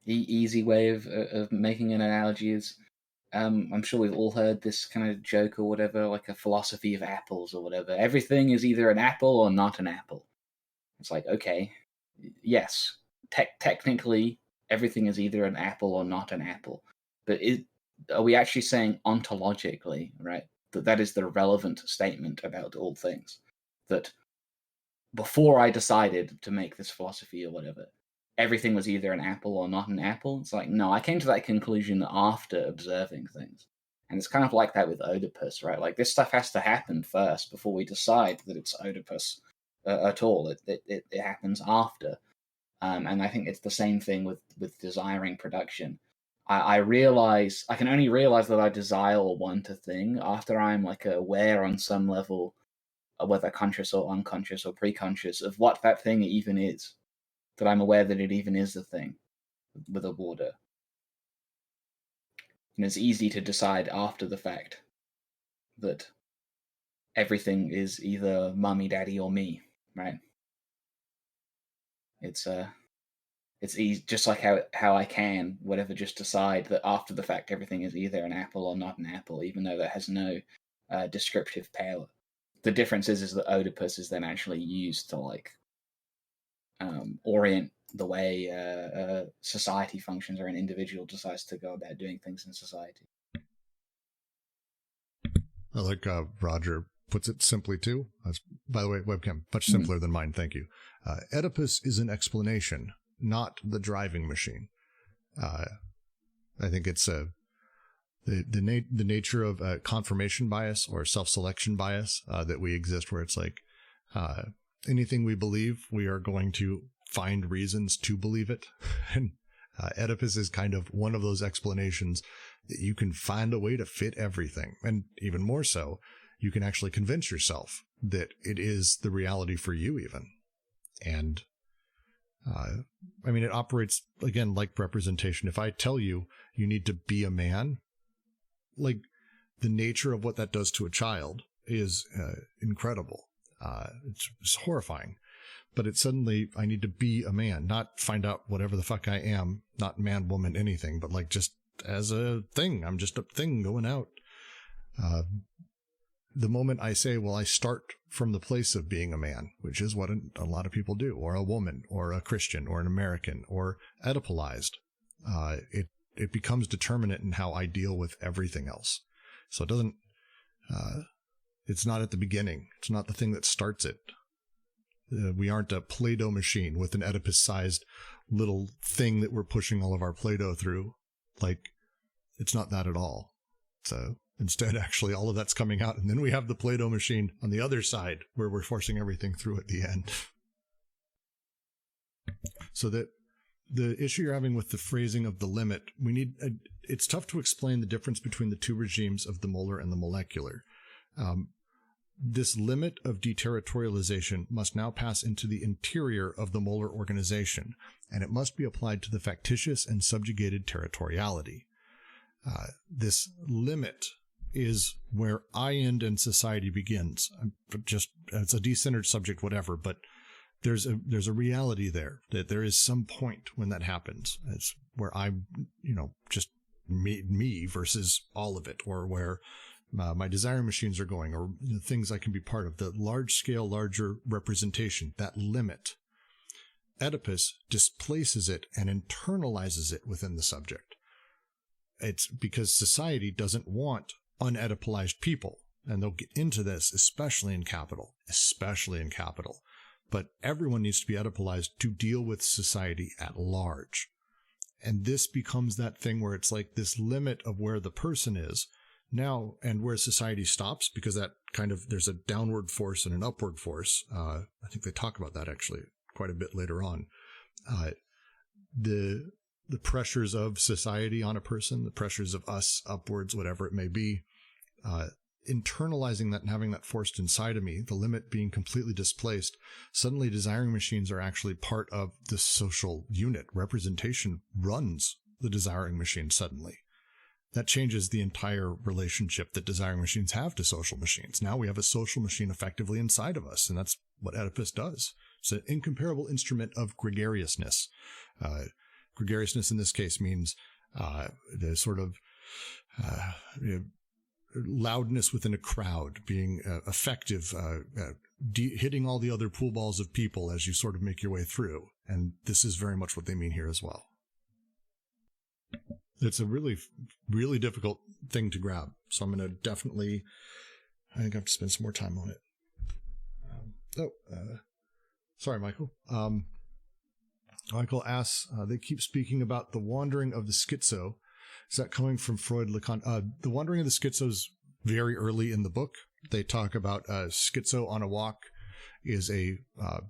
easy way of making an analogy is, I'm sure we've all heard this kind of joke or whatever, like a philosophy of apples or whatever. Everything is either an apple or not an apple. It's like, okay, yes, technically everything is either an apple or not an apple. But are we actually saying ontologically, right, that is the relevant statement about all things? That before I decided to make this philosophy or whatever, everything was either an apple or not an apple. It's like, no, I came to that conclusion after observing things. And it's kind of like that with Oedipus, right? Like, this stuff has to happen first before we decide that it's Oedipus at all. It happens after. And I think it's the same thing with desiring production. I can only realize that I desire or want a thing after I'm like aware on some level, whether conscious or unconscious or preconscious, of what that thing even is. That I'm aware that it even is a thing with a border. And it's easy to decide after the fact that everything is either mummy, daddy, or me, right? It's It's easy, just like how I can, whatever, just decide that after the fact everything is either an apple or not an apple, even though that has no descriptive power. The difference is that Oedipus is then actually used to like orient the way society functions, or an individual decides to go about doing things in society. I like Roger puts it simply too. By the way, webcam, much simpler than mine. Thank you. Oedipus is an explanation, not the driving machine. I think it's the nature of confirmation bias or self-selection bias that we exist, where it's like anything we believe, we are going to find reasons to believe it. And Oedipus is kind of one of those explanations that you can find a way to fit everything. And even more so, you can actually convince yourself that it is the reality for you even. And I mean, it operates, again, like representation. If I tell you you need to be a man, like the nature of what that does to a child is incredible. It's horrifying. But it's suddenly, I need to be a man, not find out whatever the fuck I am, not man, woman, anything, but like just as a thing. I'm just a thing going out. The moment I say, well, I start from the place of being a man, which is what a lot of people do, or a woman, or a Christian, or an American, or Oedipalized, it becomes determinate in how I deal with everything else. So it doesn't, it's not at the beginning. It's not the thing that starts it. We aren't a Play-Doh machine with an Oedipus-sized little thing that we're pushing all of our Play-Doh through. Like, it's not that at all. So instead, actually, all of that's coming out, and then we have the Play-Doh machine on the other side where we're forcing everything through at the end. So that the issue you're having with the phrasing of the limit, it's tough to explain the difference between the two regimes of the molar and the molecular. This limit of deterritorialization must now pass into the interior of the molar organization, and it must be applied to the factitious and subjugated territoriality. This limit is where I end and society begins. It's a decentered subject, whatever, but there's a reality there, that there is some point when that happens. It's where I'm, just me versus all of it, or where my desiring machines are going, or things I can be part of, the large scale, larger representation, that limit. Oedipus displaces it and internalizes it within the subject. It's because society doesn't want un-Oedipalized people, and they'll get into this, especially in capital. But everyone needs to be Oedipalized to deal with society at large. And this becomes that thing where it's like this limit of where the person is now and where society stops, because that kind of, there's a downward force and an upward force. I think they talk about that actually quite a bit later on. The pressures of society on a person, the pressures of us upwards, whatever it may be, internalizing that and having that forced inside of me, the limit being completely displaced, suddenly desiring machines are actually part of the social unit. Representation runs the desiring machine suddenly. That changes the entire relationship that desiring machines have to social machines. Now we have a social machine effectively inside of us, and that's what Oedipus does. It's an incomparable instrument of gregariousness. Gregariousness in this case means the sort of loudness within a crowd, being effective, hitting all the other pool balls of people as you sort of make your way through. And this is very much what they mean here as well. It's a really, really difficult thing to grab. So I'm going to definitely, I think I have to spend some more time on it. Sorry, Michael. Michael asks, they keep speaking about the wandering of the schizo. Is that coming from Freud, Lacan? The wandering of the schizo is very early in the book. They talk about schizo on a walk is a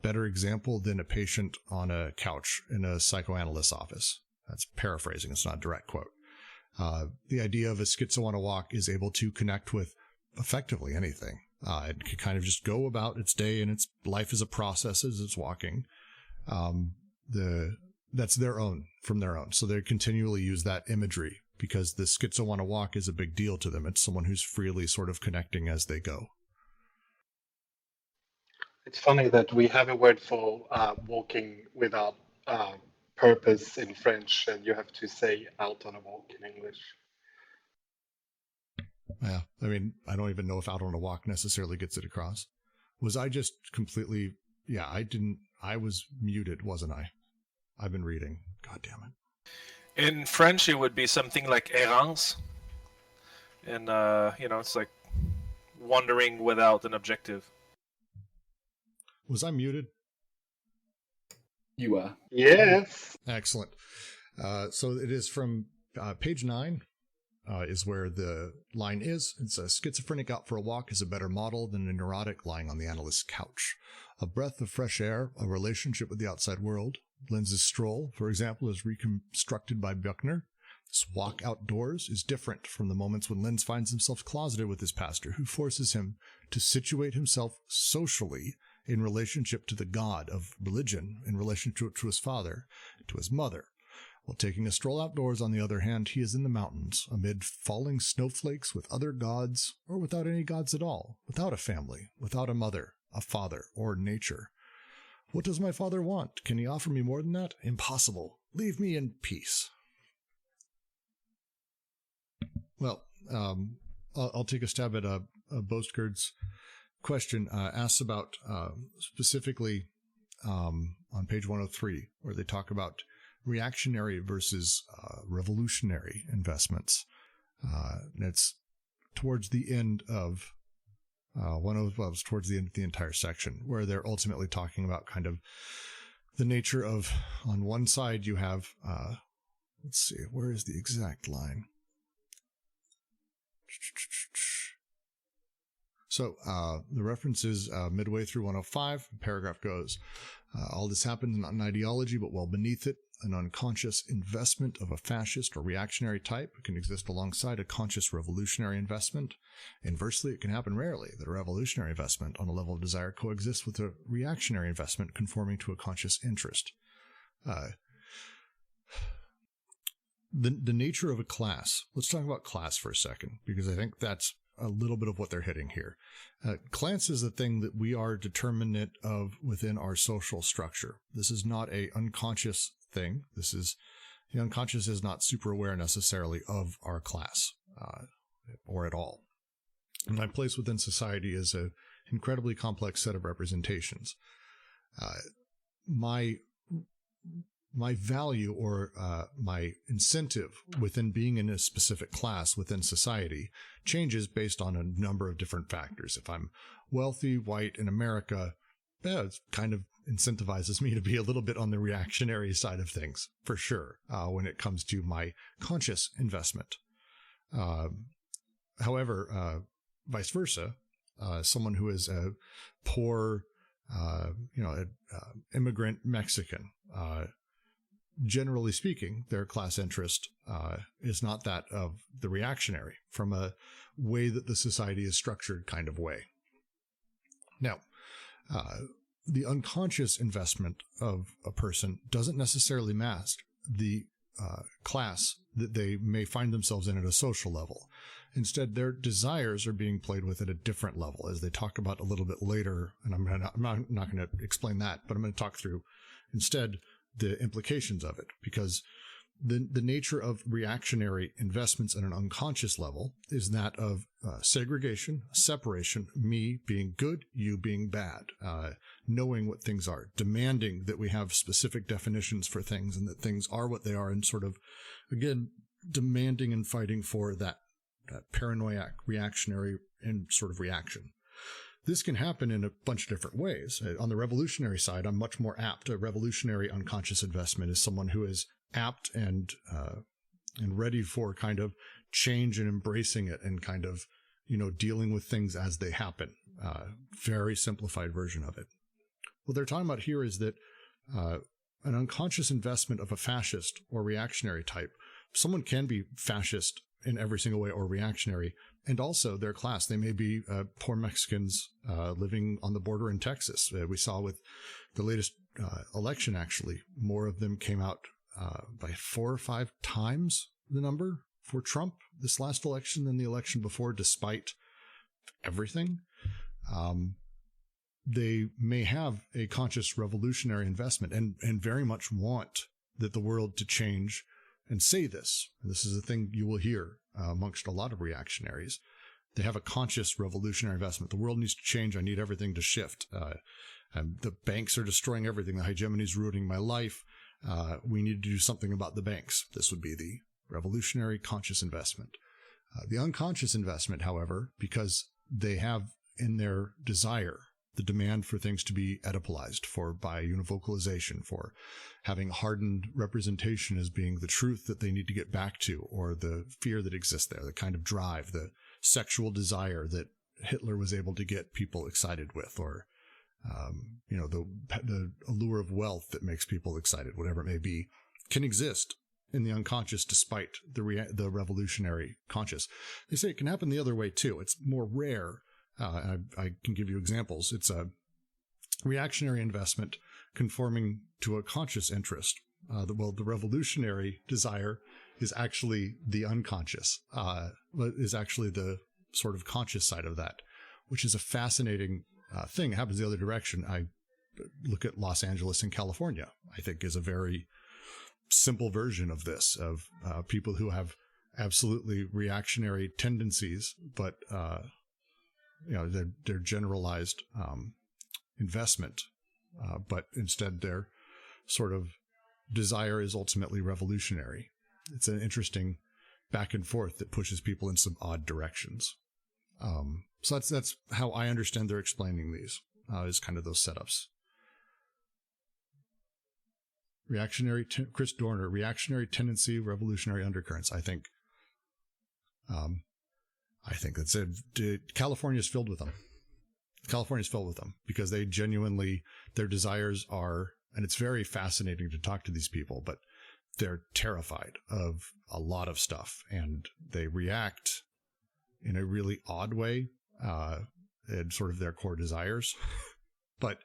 better example than a patient on a couch in a psychoanalyst's office. That's paraphrasing. It's not a direct quote. The idea of a schizo on a walk is able to connect with effectively anything. It can kind of just go about its day, and its life is a process as it's walking. That's their own, from their own. So they continually use that imagery because the schizo on a walk is a big deal to them. It's someone who's freely sort of connecting as they go. It's funny that we have a word for walking without purpose in French, and you have to say out on a walk in English. Yeah, I mean, I don't even know if out on a walk necessarily gets it across. Was I just completely... Yeah, I was muted, wasn't I? I've been reading. God damn it. In French, it would be something like errance. And, it's like wandering without an objective. Was I muted? You are. Yes. Excellent. So it is from page 9 is where the line is. It's a schizophrenic out for a walk is a better model than a neurotic lying on the analyst's couch. A breath of fresh air, a relationship with the outside world. Lenz's stroll, for example, is reconstructed by Buckner. This walk outdoors is different from the moments when Lenz finds himself closeted with his pastor, who forces him to situate himself socially in relationship to the God of religion, in relationship to his father, to his mother. While taking a stroll outdoors, on the other hand, he is in the mountains, amid falling snowflakes with other gods, or without any gods at all, without a family, without a mother, a father, or nature. What does my father want? Can he offer me more than that? Impossible. Leave me in peace. Well, I'll take a stab at Bostgerd's question. Asks about specifically on page 103, where they talk about reactionary versus revolutionary investments. And it's towards the end of towards the end of the entire section, where they're ultimately talking about kind of the nature of, on one side you have, let's see, where is the exact line? So the reference is midway through 105. The paragraph goes, all this happens not in ideology, but well beneath it. An unconscious investment of a fascist or reactionary type can exist alongside a conscious revolutionary investment. Inversely, it can happen rarely that a revolutionary investment on a level of desire coexists with a reactionary investment conforming to a conscious interest. The nature of a class. Let's talk about class for a second, because I think that's a little bit of what they're hitting here. Class is a thing that we are determinate of within our social structure. This is not a unconscious thing. This is, the unconscious is not super aware necessarily of our class, or at all. And my place within society is an incredibly complex set of representations. My value or my incentive within being in a specific class within society changes based on a number of different factors. If I'm wealthy, white, in America, it kind of incentivizes me to be a little bit on the reactionary side of things, for sure, when it comes to my conscious investment. However, vice versa, someone who is a poor, immigrant Mexican, generally speaking, their class interest is not that of the reactionary, from a way that the society is structured kind of way. Now, the unconscious investment of a person doesn't necessarily mask the class that they may find themselves in at a social level. Instead, their desires are being played with at a different level, as they talk about a little bit later, and I'm not going to explain that, but I'm going to talk through instead the implications of it, because the nature of reactionary investments at an unconscious level is that of segregation, separation, me being good, you being bad, knowing what things are, demanding that we have specific definitions for things and that things are what they are, and sort of, again, demanding and fighting for that paranoid reactionary and sort of reaction. This can happen in a bunch of different ways. On the revolutionary side, I'm much more apt. A revolutionary unconscious investment is someone who is apt and ready for kind of change and embracing it and kind of, dealing with things as they happen. Very simplified version of it. What they're talking about here is that an unconscious investment of a fascist or reactionary type, someone can be fascist in every single way or reactionary, and also their class. They may be poor Mexicans living on the border in Texas. We saw with the latest election, actually, more of them came out by 4 or 5 times the number for Trump this last election than the election before, despite everything. They may have a conscious revolutionary investment and very much want that the world to change and say this. And this is a thing you will hear amongst a lot of reactionaries. They have a conscious revolutionary investment. The world needs to change. I need everything to shift. The banks are destroying everything. The hegemony is ruining my life. We need to do something about the banks. This would be the revolutionary conscious investment. The unconscious investment, however, because they have in their desire the demand for things to be Oedipalized, for by univocalization, for having hardened representation as being the truth that they need to get back to, or the fear that exists there, the kind of drive, the sexual desire that Hitler was able to get people excited with, or the allure of wealth that makes people excited, whatever it may be, can exist in the unconscious despite the revolutionary conscious. They say it can happen the other way too. It's more rare. I can give you examples. It's a reactionary investment conforming to a conscious interest. The revolutionary desire is actually the unconscious, is actually the sort of conscious side of that, which is a fascinating thing. It happens the other direction. I look at Los Angeles and California, I think is a very simple version of this, of people who have absolutely reactionary tendencies, but their generalized investment, but instead their sort of desire is ultimately revolutionary. It's an interesting back and forth that pushes people in some odd directions. So that's how I understand they're explaining these, is kind of those setups. Chris Dorner, reactionary tendency, revolutionary undercurrents. I think that's it. California is filled with them. California is filled with them because they genuinely, their desires are, and it's very fascinating to talk to these people, but they're terrified of a lot of stuff and they react in a really odd way, and sort of their core desires, but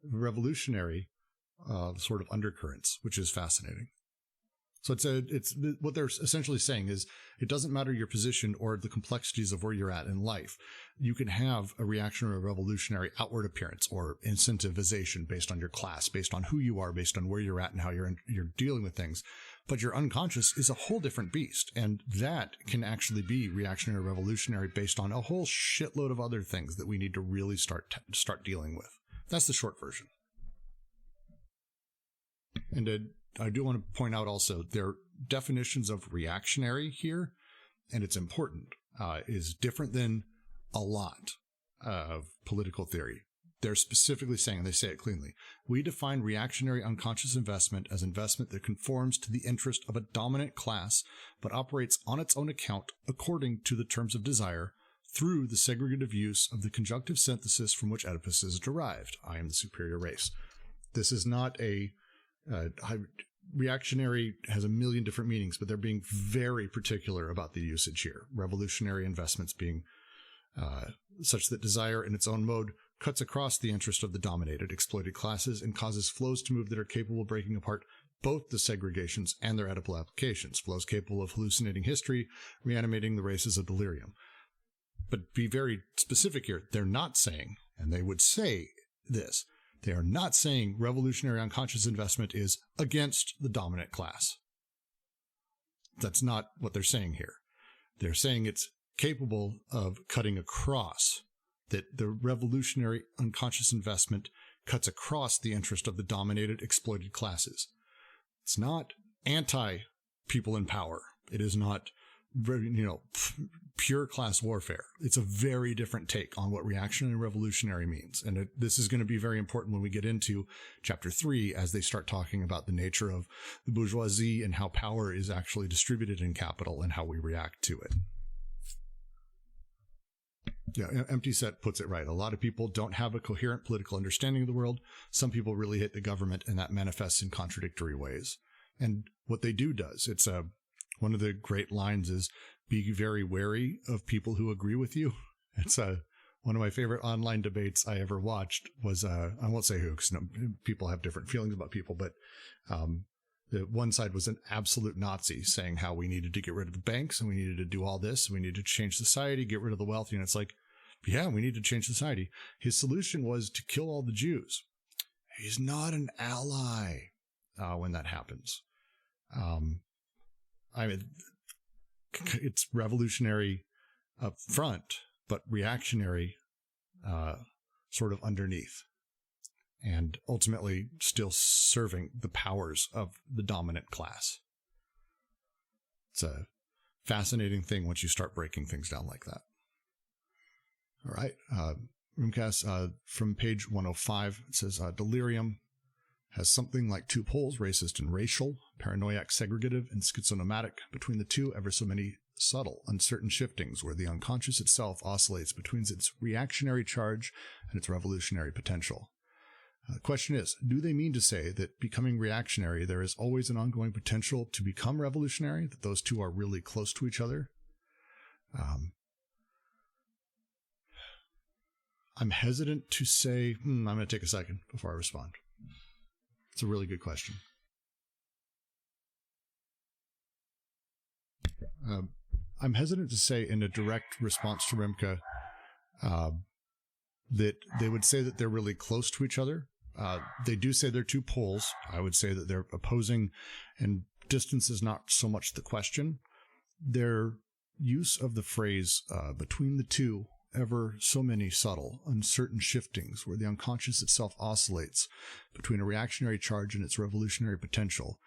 revolutionary sort of undercurrents, which is fascinating. So it's what they're essentially saying is it doesn't matter your position or the complexities of where you're at in life. You can have a reactionary or revolutionary outward appearance or incentivization based on your class, based on who you are, based on where you're at and how you're dealing with things. But your unconscious is a whole different beast. And that can actually be reactionary or revolutionary based on a whole shitload of other things that we need to really start dealing with. That's the short version. And I do want to point out also their definitions of reactionary here, and it's important, is different than a lot of political theory. They're specifically saying, and they say it cleanly, we define reactionary unconscious investment as investment that conforms to the interest of a dominant class, but operates on its own account according to the terms of desire through the segregative use of the conjunctive synthesis from which Oedipus is derived. I am the superior race. This is not a reactionary has a million different meanings, but they're being very particular about the usage here. Revolutionary investments being such that desire in its own mode cuts across the interest of the dominated, exploited classes and causes flows to move that are capable of breaking apart both the segregations and their Oedipal applications, flows capable of hallucinating history, reanimating the races of delirium. But be very specific here. They're not saying, and they would say this, they are not saying revolutionary unconscious investment is against the dominant class. That's not what they're saying here. They're saying it's capable of cutting across, that the revolutionary unconscious investment cuts across the interest of the dominated, exploited classes. It's not anti-people in power. It is not, pure class warfare. It's a very different take on what reactionary and revolutionary means. And this is going to be very important when we get into chapter 3, as they start talking about the nature of the bourgeoisie and how power is actually distributed in capital and how we react to it. Yeah, Empty Set puts it right. A lot of people don't have a coherent political understanding of the world. Some people really hate the government, and that manifests in contradictory ways. And what they do does. It's one of the great lines is, be very wary of people who agree with you. It's one of my favorite online debates I ever watched was, I won't say who, because people have different feelings about people, but the one side was an absolute Nazi saying how we needed to get rid of the banks and we needed to do all this. And we needed to change society, get rid of the wealthy. And it's like, yeah, we need to change society. His solution was to kill all the Jews. He's not an ally when that happens. I mean, it's revolutionary up front, but reactionary sort of underneath, and ultimately still serving the powers of the dominant class. It's a fascinating thing once you start breaking things down like that. All right. Roomcast, from page 105, it says, delirium has something like two poles, racist and racial, paranoiac, segregative, and schizonomatic. Between the two, ever so many subtle, uncertain shiftings where the unconscious itself oscillates between its reactionary charge and its revolutionary potential. The question is, do they mean to say that becoming reactionary, there is always an ongoing potential to become revolutionary, that those two are really close to each other? I'm hesitant to say, I'm going to take a second before I respond. It's a really good question. I'm hesitant to say in a direct response to Rimke that they would say that they're really close to each other. They do say they're two poles. I would say that they're opposing, and distance is not so much the question. Their use of the phrase between the two, ever so many subtle, uncertain shiftings where the unconscious itself oscillates between a reactionary charge and its revolutionary potential.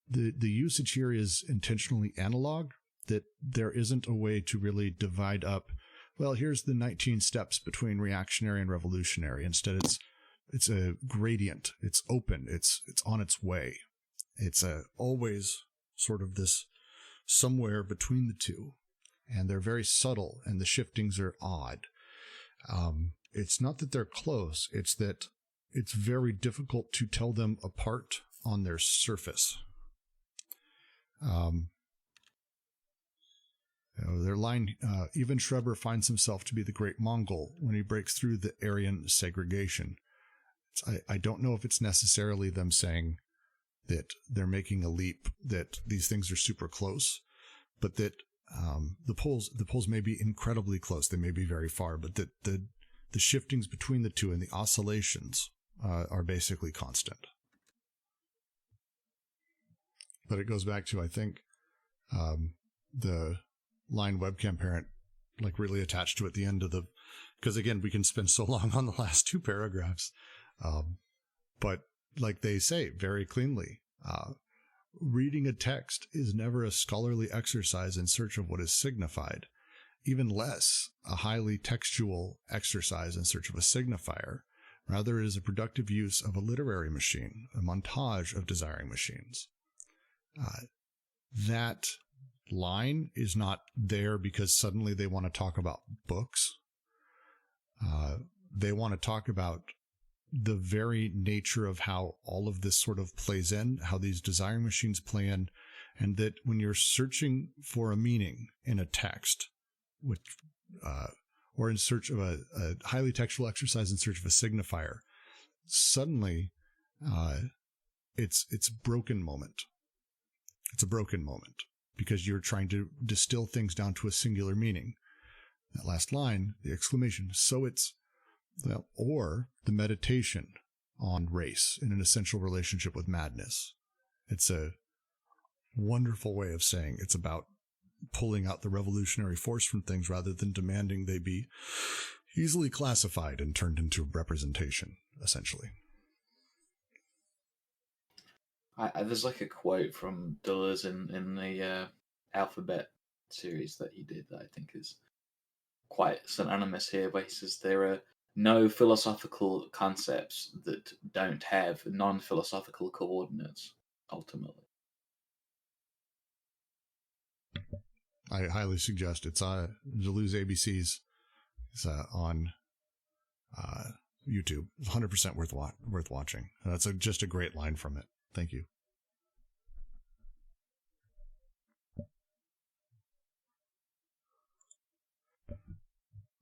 The usage here is intentionally analog, that there isn't a way to really divide up, well, here's the 19 steps between reactionary and revolutionary. Instead, it's a gradient. It's open. It's on its way. It's always sort of this somewhere between the two. And they're very subtle, and the shiftings are odd. It's not that they're close. It's that it's very difficult to tell them apart on their surface. Their line, even Schreber finds himself to be the great Mongol when he breaks through the Aryan segregation. I don't know if it's necessarily them saying that they're making a leap, that these things are super close, but that the poles may be incredibly close. They may be very far, but that the shiftings between the two and the oscillations are basically constant. But it goes back to, I think, the line webcam parent, like, really attached to at the end of the, because again, we can spend so long on the last two paragraphs. But like they say very cleanly, reading a text is never a scholarly exercise in search of what is signified, even less a highly textual exercise in search of a signifier. Rather, it is a productive use of a literary machine, a montage of desiring machines. That line is not there because suddenly they want to talk about books. They want to talk about the very nature of how all of this sort of plays in, how these desiring machines play in, and that when you're searching for a meaning in a text, which, or in search of a highly textual exercise in search of a signifier, suddenly it's a broken moment. It's a broken moment because you're trying to distill things down to a singular meaning. That last line, the exclamation, so it's, well, or the meditation on race in an essential relationship with madness. It's a wonderful way of saying it's about pulling out the revolutionary force from things rather than demanding they be easily classified and turned into representation, essentially. There's like a quote from Deleuze in the Alphabet series that he did that I think is quite synonymous here, where he says there are no philosophical concepts that don't have non-philosophical coordinates, ultimately. I highly suggest it's Deleuze ABCs. It's on YouTube. It's 100% worth watching. That's just a great line from it. Thank you.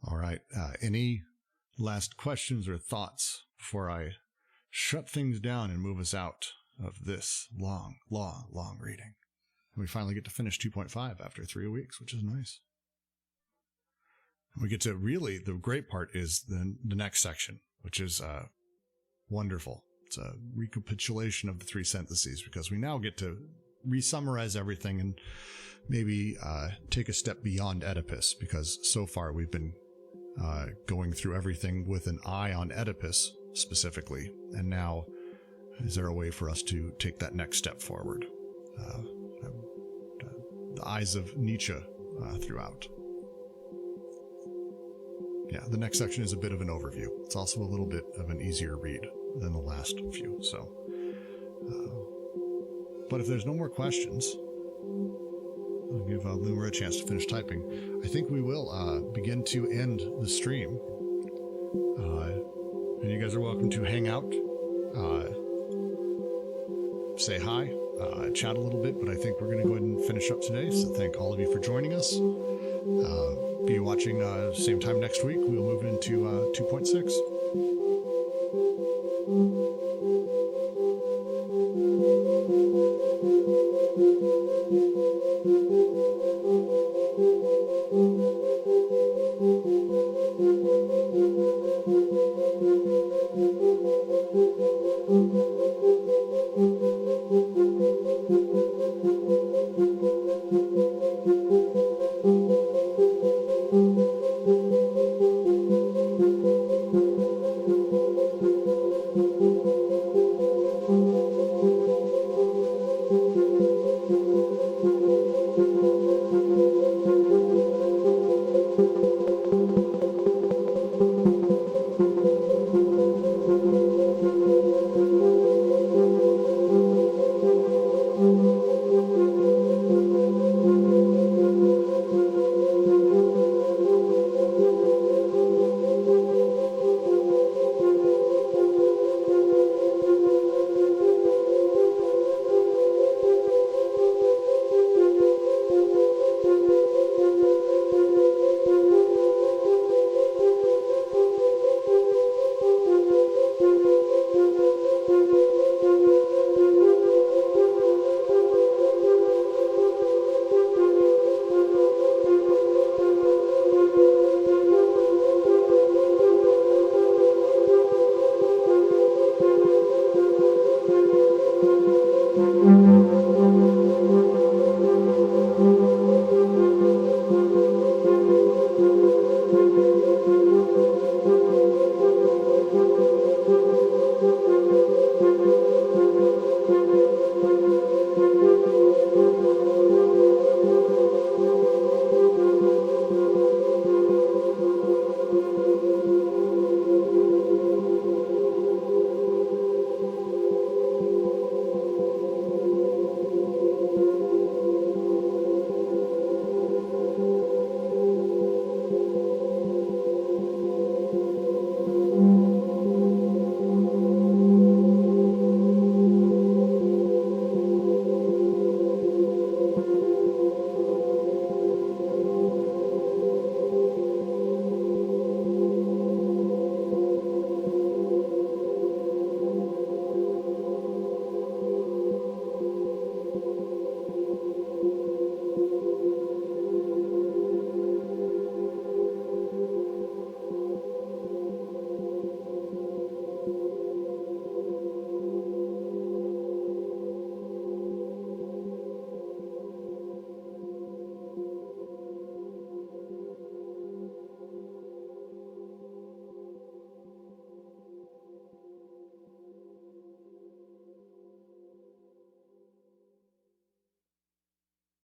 All right. Any last questions or thoughts before I shut things down and move us out of this long reading? And we finally get to finish 2.5 after 3 weeks, which is nice. And we get to really, the great part is the next section, which is wonderful. It's a recapitulation of the three syntheses, because we now get to re-summarize everything and maybe take a step beyond Oedipus, because so far we've been going through everything with an eye on Oedipus specifically, and now is there a way for us to take that next step forward? The eyes of Nietzsche throughout. Yeah, the next section is a bit of an overview. It's also a little bit of an easier read than the last few. So, but if there's no more questions, I'll give Loomer a chance to finish typing. I think we will begin to end the stream. And you guys are welcome to hang out, say hi, chat a little bit, but I think we're going to go ahead and finish up today. So thank all of you for joining us. Be watching same time next week. We'll move into 2.6.